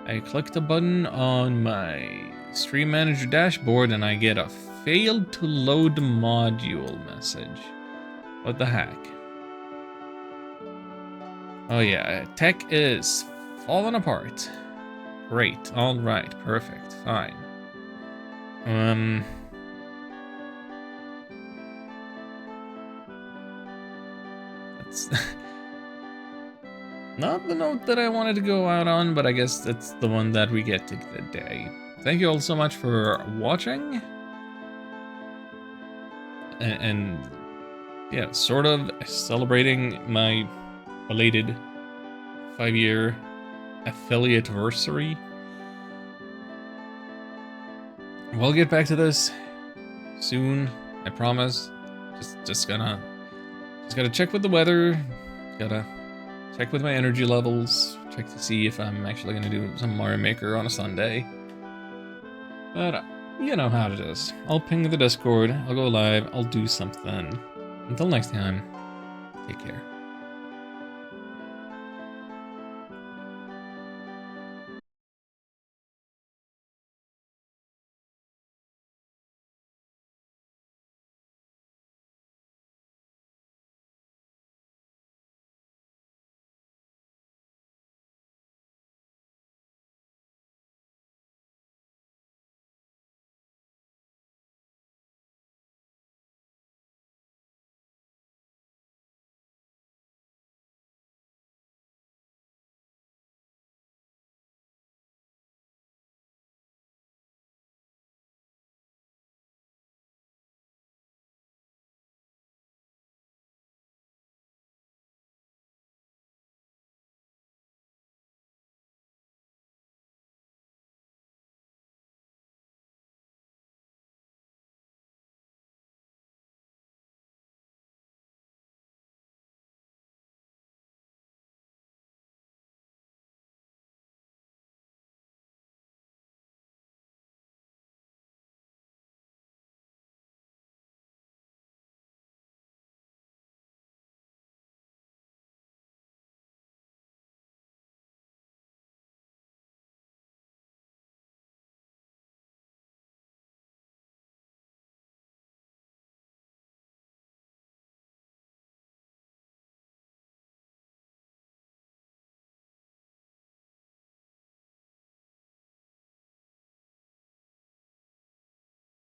I clicked a button on my Stream Manager dashboard and I get a failed to load module message. What the heck? Oh yeah, tech is falling apart. Great, alright, perfect, fine. That's not the note that I wanted to go out on, but I guess that's the one that we get today. Thank you all so much for watching. And yeah, sort of celebrating my belated 5-year affiliate-versary. We'll get back to this soon, I promise. Just gotta check with the weather. Gotta check with my energy levels. Check to see if I'm actually gonna do some Mario Maker on a Sunday. But you know how it is. I'll ping the Discord. I'll go live. I'll do something. Until next time, take care.